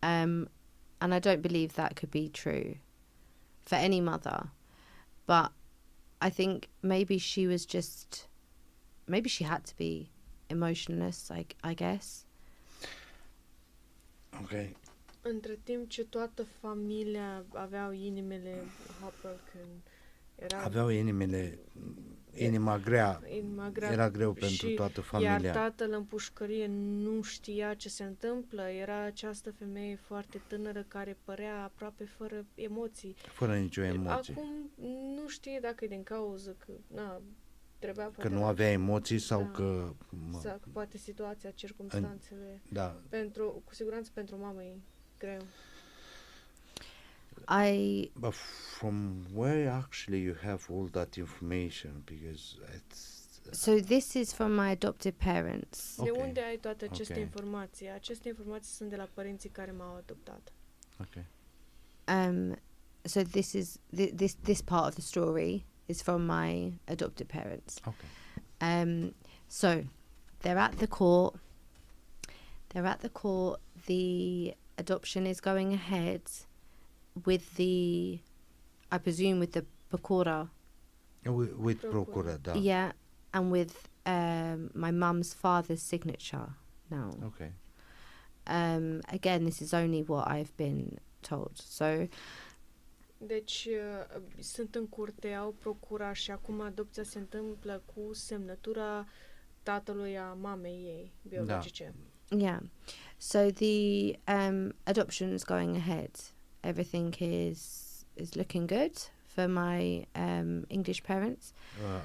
And I don't believe that could be true for any mother. But I think maybe she had to be emotionless, I guess. Ok. Între timp ce toată familia aveau inimile heartbroken, aveau inima grea. Era greu pentru toată familia. Iar tatăl în pușcărie nu știa ce se întâmplă. Era această femeie foarte tânără care părea aproape fără emoții. Fără nicio emoție. Acum nu știe dacă e din cauză că trebuia că nu avea emoții sau că... Sau că poate situația, circumstanțele. Cu siguranță pentru mamă e greu. But from where actually you have all that information? Because So this is from my adopted parents. De unde ai toate aceste informații? Aceste informații sunt de la părinții care m-au adoptat. Okay. So this part of the story is from my adopted parents. Okay. So they're at the court. The adoption is going ahead with I presume with the procura. With procura, da. Yeah, and with my mum's father's signature now. Okay. Again, this is only what I've been told. So. Deci sunt în curte, au procura și acum adopția se întâmplă cu semnătura tatălui a mamei ei biologice. Da. Yeah. So the adoption is going ahead. Everything is looking good for my English parents.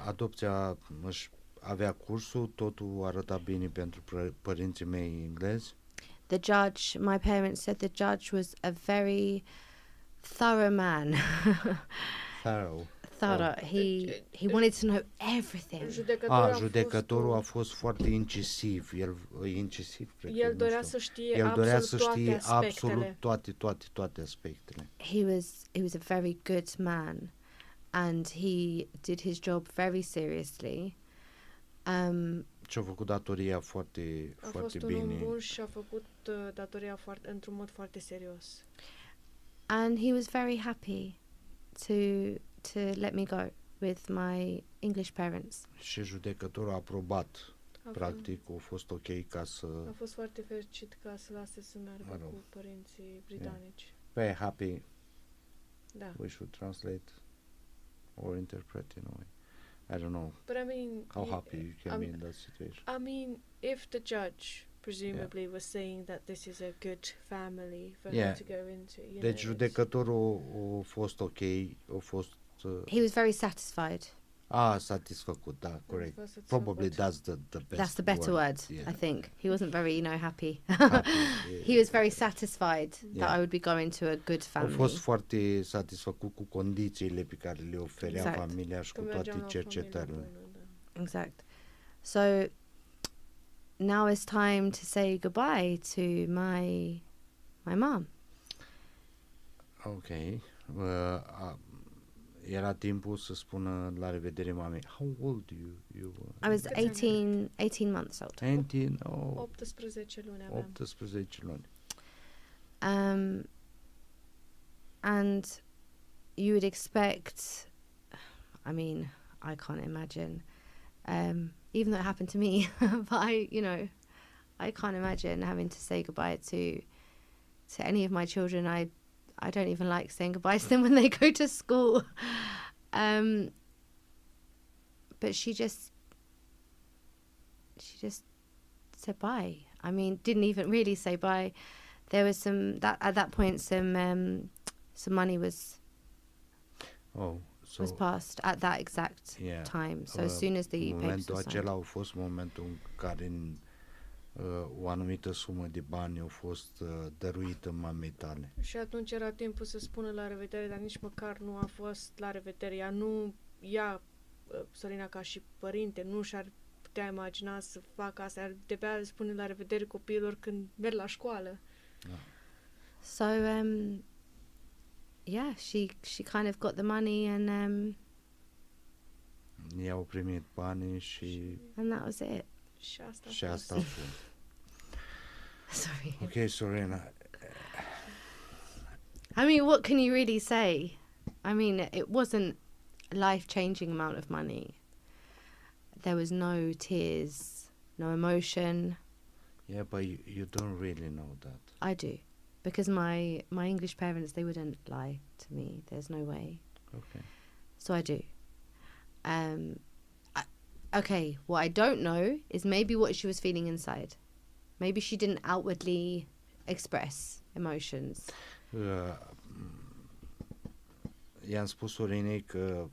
Adopția își avea cursul, totul arăta bine pentru părinții mei englezi. My parents said the judge was a very thorough man. Thorough. He wanted to know everything. Judecătorul a fost foarte incisiv. El dorea să știe absolut toate aspectele. He was a very good man and he did his job very seriously. Și-a făcut datoria foarte bine. A fost un om bun și a făcut datoria într-un mod foarte serios. And he was very happy to let me go with my English parents. Și judecătorul a aprobat. Practic, a fost ok ca să... A fost foarte fericit ca să lase să meargă cu părinții britanici. Very happy. Da. We should translate or interpret in a way. I don't know. But I mean, how happy you can be in that situation. I mean, if the judge presumably was saying that this is a good family for her to go into. Deci judecătorul a fost ok, a fost... He was very satisfied. Satisfăcut, da, corect. Probably that's the best. That's the better word, I think. He wasn't very, happy. Happy, He was very satisfied that I would be going to a good family. A fost foarte satisfăcut cu condițiile pe care le oferea familia și cu toate cercetările. Exact. So now it's time to say goodbye to my mom. Ok. Era timpul să spună la revedere mamei. How old you I was 18 months old. 18, oh, 18 luni aveam. 18 luni. And you would expect, I mean, I can't imagine, even though it happened to me, but I can't imagine having to say goodbye to any of my children. I don't even like saying goodbye to them when they go to school. But she just said bye. I mean, didn't even really say bye. There was at that point some money was passed at that exact time. So as soon as the papers momentul were acela signed. a fost momentul în care o anumită sumă de bani a fost dăruită mamei tale. Și atunci era timpul să spună la revedere, dar nici măcar nu a fost la revedere. Ea, Sorina, ca și părinte, nu și-ar putea imagina să facă asta. De-abia spune la revedere copiilor când merg la școală. Da. So she kind of got the money and I-au primit banii și that was it. Și asta a fost. Sorry. Ok, Sorina. I mean, what can you really say? I mean, it wasn't a life-changing amount of money. There was no tears, no emotion. Yeah, but you don't really know that. I do. Because my English parents, they wouldn't lie to me. There's no way. Okay. So I do. Okay, what I don't know is maybe what she was feeling inside. Maybe she didn't outwardly express emotions. I-am spus Sorinei că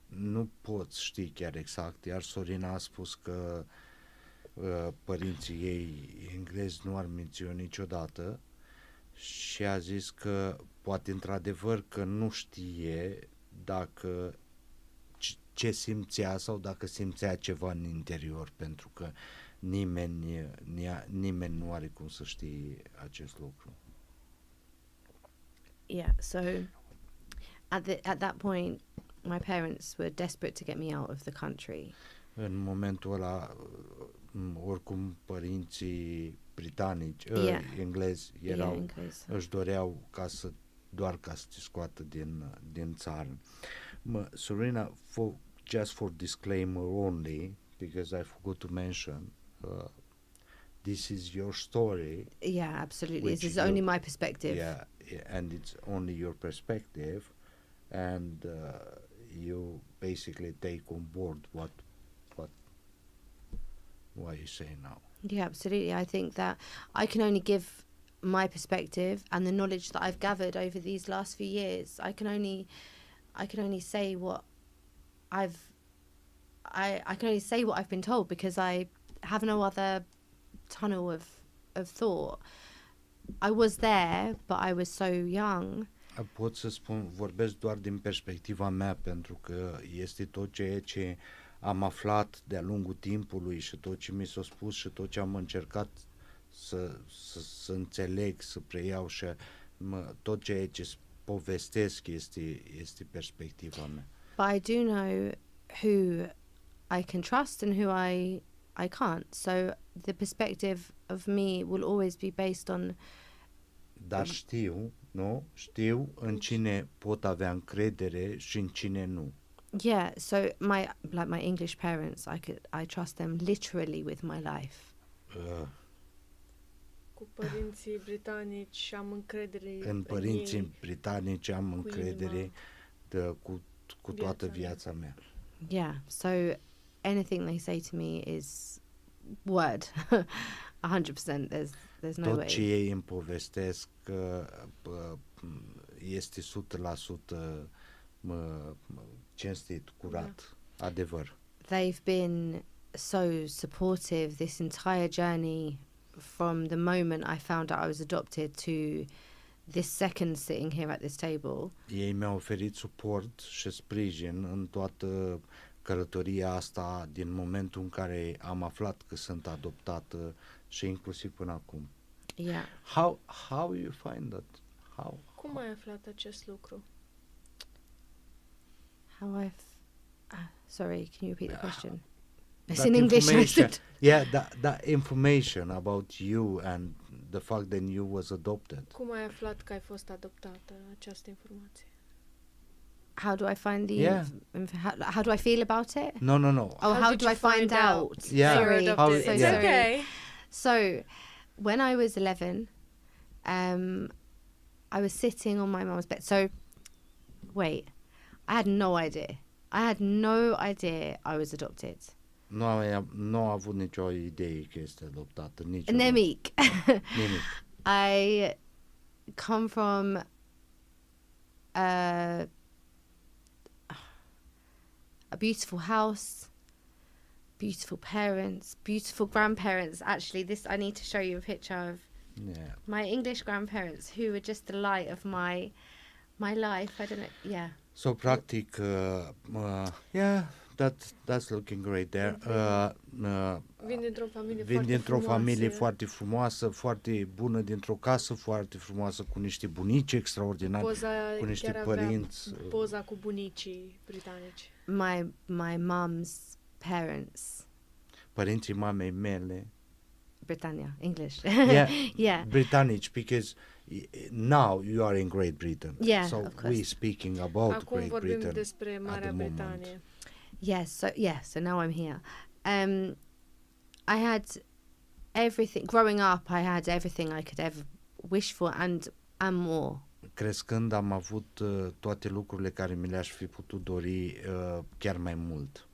nu poți ști chiar exact, iar Sorina a spus că părinții ei englezi nu ar menționa niciodată și a zis că poate într-adevăr că nu știe dacă ce simțea sau dacă simțea ceva în interior, pentru că nimeni nu are cum să știe acest lucru. Yeah, so at that point my parents were desperate to get me out of the country. În momentul ăla, oricum părinții britanici, englezi, își doreau doar ca să te scoată din țară. Sorina, just for disclaimer only, because I forgot to mention, this is your story. Yeah, absolutely. This is only my perspective. Yeah, and it's only your perspective, and you basically take on board what you say now. Yeah, absolutely. I think that I can only give my perspective and the knowledge that I've gathered over these last few years. I can only say what I can only say what I've been told, because I have no other tunnel of thought. I was there, but I was so young. Pot să spun, vorbesc doar din perspectiva mea, pentru că este tot ceea ce am aflat de-a lungul timpului și tot ce mi s-a spus și tot ce am încercat să înțeleg, să preiau și tot ceea ce povestesc este perspectiva mea. But I do know who I can trust and who I can't. So the perspective of me will always be based on... Dar știu în cine pot avea încredere și în cine nu. Yeah, so my English parents, I trust them literally with my life. Cu părinții britanici am încredere în părinții britanici am încredere cu toată viața mea. Yeah, so anything they say to me is word. 100%. There's no way. Tot ce ei îmi povestesc este 100% cinstit, curat, adevăr. They've been so supportive this entire journey, from the moment I found out I was adopted to this second sitting here at this table. Ei mi-au oferit suport și sprijin în toată călătoria asta din momentul în care am aflat că sunt adoptată și inclusiv până acum. Yeah. How you find that? Cum ai aflat acest lucru? Sorry, can you repeat the question? It's That in English. information- Yeah, that information about you and the fact that you was adopted. Cum ai aflat că ai fost adoptată? Această informație. How do I find the Yeah. how do I feel about it? No. Oh, how did do I you find out? Yeah. that Sorry. you're adopted? So It's yeah. sorry. okay. So, when I was 11, I was sitting on my mum's bed. So, wait, I had no idea. I had no idea I was adopted. Nu am avut nicio idee că este adoptată, nici Nemic. nimic. I come from a beautiful house, beautiful parents, beautiful grandparents. Actually, this I need to show you a picture of Yeah. my English grandparents, who were just the light of my life. I don't know. Yeah. So practic, yeah, that's looking great there. Vin dintr-o familie Vin foarte dintr-o frumoasă. familie foarte frumoasă, foarte bună, dintr-o casă foarte frumoasă, cu niște bunici extraordinari, Poza cu niște chiar avea părinți. poza cu bunicii britanici. My mum's parents, Părinții mamei mele. Britannia, English. Yeah, Yeah. Britanici, because now you are in Great Britain. Yeah, so of course. we're speaking about Acum Great vorbim Britain. despre Marea the moment. Britanie. Yes, so now I'm here. I had everything growing up. I had everything I could ever wish for and more. Crescând am avut toate lucrurile care mi le-aș fi putut dori, chiar mai mult.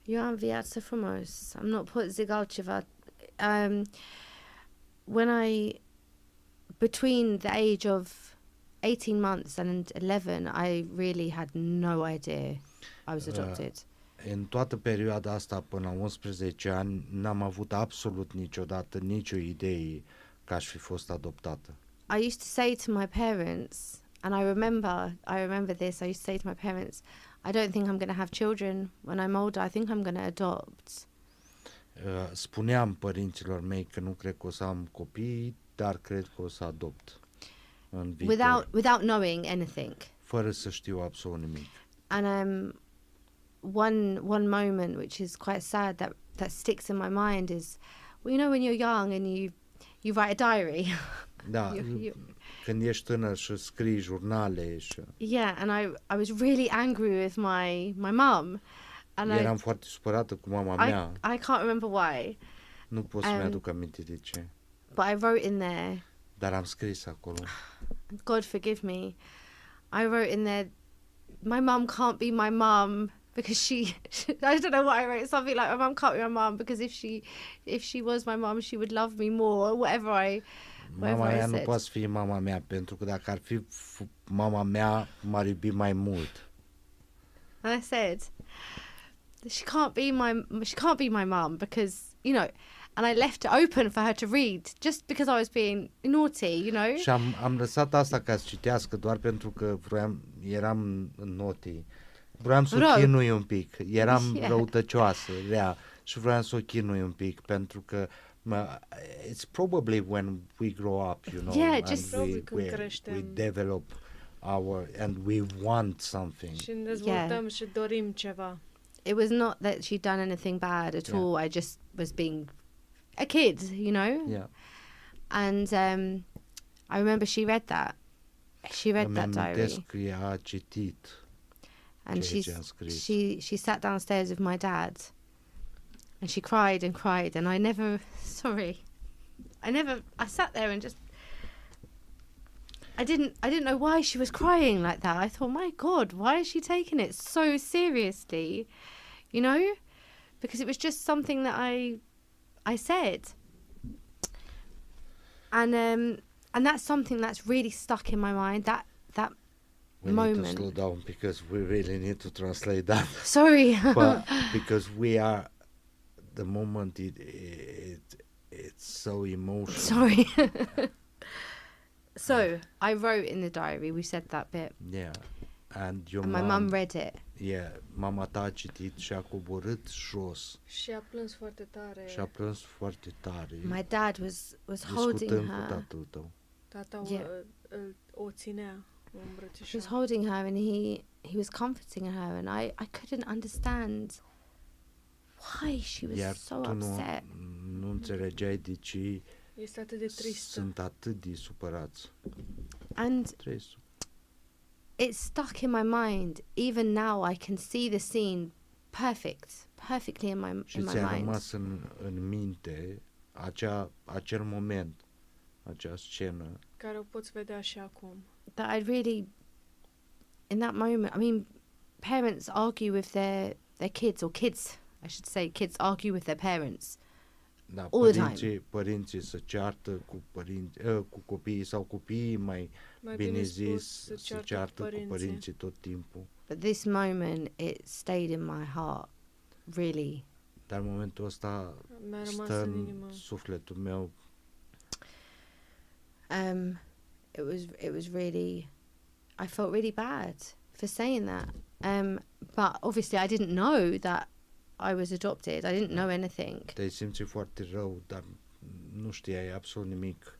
Eu am viață frumos. Am not pot zic altceva. Between the age of 18 months and 11, I really had no idea I was adopted. În toată perioada asta până la 11 ani n-am avut absolut niciodată nicio idee că aș fi fost adoptată. I used to say to my parents, and I remember this, I used to say to my parents, I don't think I'm going to have children when I'm older. I think I'm going to adopt. Spuneam părinților mei că nu cred că o să am copii, dar cred că o să adopt în viitor. Without knowing anything. Fără să știu absolut nimic. And one moment which is quite sad that sticks in my mind is, well, you know, when you're young and you write a diary. Da, când ești tânăr și scrii jurnale și... Yeah, and I was really angry with my mum. And Eram foarte supărată cu mama mea. I can't remember why. Nu pot să-mi aduc aminte de ce. But I wrote in there, Dar am scris acolo. God forgive me, I wrote in there, my mum can't be my mum because I don't know what I wrote, something like, my mum can't be my mum because if she was my mum, she would love me more, or whatever Mama mea nu said. poate fi mama mea, pentru că dacă ar fi mama mea, m-ar iubi mai mult. And I said, she can't be my mum because, you know, and I left it open for her to read just because I was being naughty, you know. Și am lăsat asta ca să citească doar pentru că eram naughty. Vroiam să o chinui un pic. Eram răutăcioasă, rea, și vroiam să o chinui un pic pentru că it's probably when we grow up, you know, and we develop and we want something. Și ne dezvoltăm și dorim ceva. It was not that she'd done anything bad at all. I just was being a kid, you know. Yeah. And I remember she read that. She read that diary. Că ea a citit. And she sat downstairs with my dad. And she cried and cried, and I sat there and just, I didn't know why she was crying like that. I thought, my God, why is she taking it so seriously? You know? Because it was just something that I said. And that's something that's really stuck in my mind, that we moment. We need to slow down because we really need to translate that. Sorry. But because the moment it's so emotional. Sorry. So I wrote in the diary, we said that bit. Yeah. And your And my mum read it. Yeah, mama ta a citit și a coborât jos Și a plâns foarte tare. și a plâns foarte tare, My dad was holding discutând cu her. tatăl tău. Tata Yeah. o ținea, o He îmbrățișa. was holding her and he was comforting her, and I couldn't understand why she was Iar so tu upset. nu înțelegeai de ce Este atât de tristă. sunt atât de supărați. And it stuck in my mind. Even now I can see the scene perfectly in my Și in my ți-a mind. rămas în minte acel moment, acea scenă, Care o poți vedea și acum. That I really, in that moment, I mean, parents argue with their kids, or kids, I should say, kids argue with their parents. da, All the time. părinții se ceartă cu copiii sau copiii mai bine zis se ceartă cu părinții tot timpul. But this moment, it stayed in my heart, really. Dar momentul ăsta Mi-a rămas stă în în inimă. sufletul meu. It was really, I felt really bad for saying that. But obviously I didn't know that I was adopted. I didn't know anything. Te-ai simțit foarte rău, dar nu știai absolut nimic.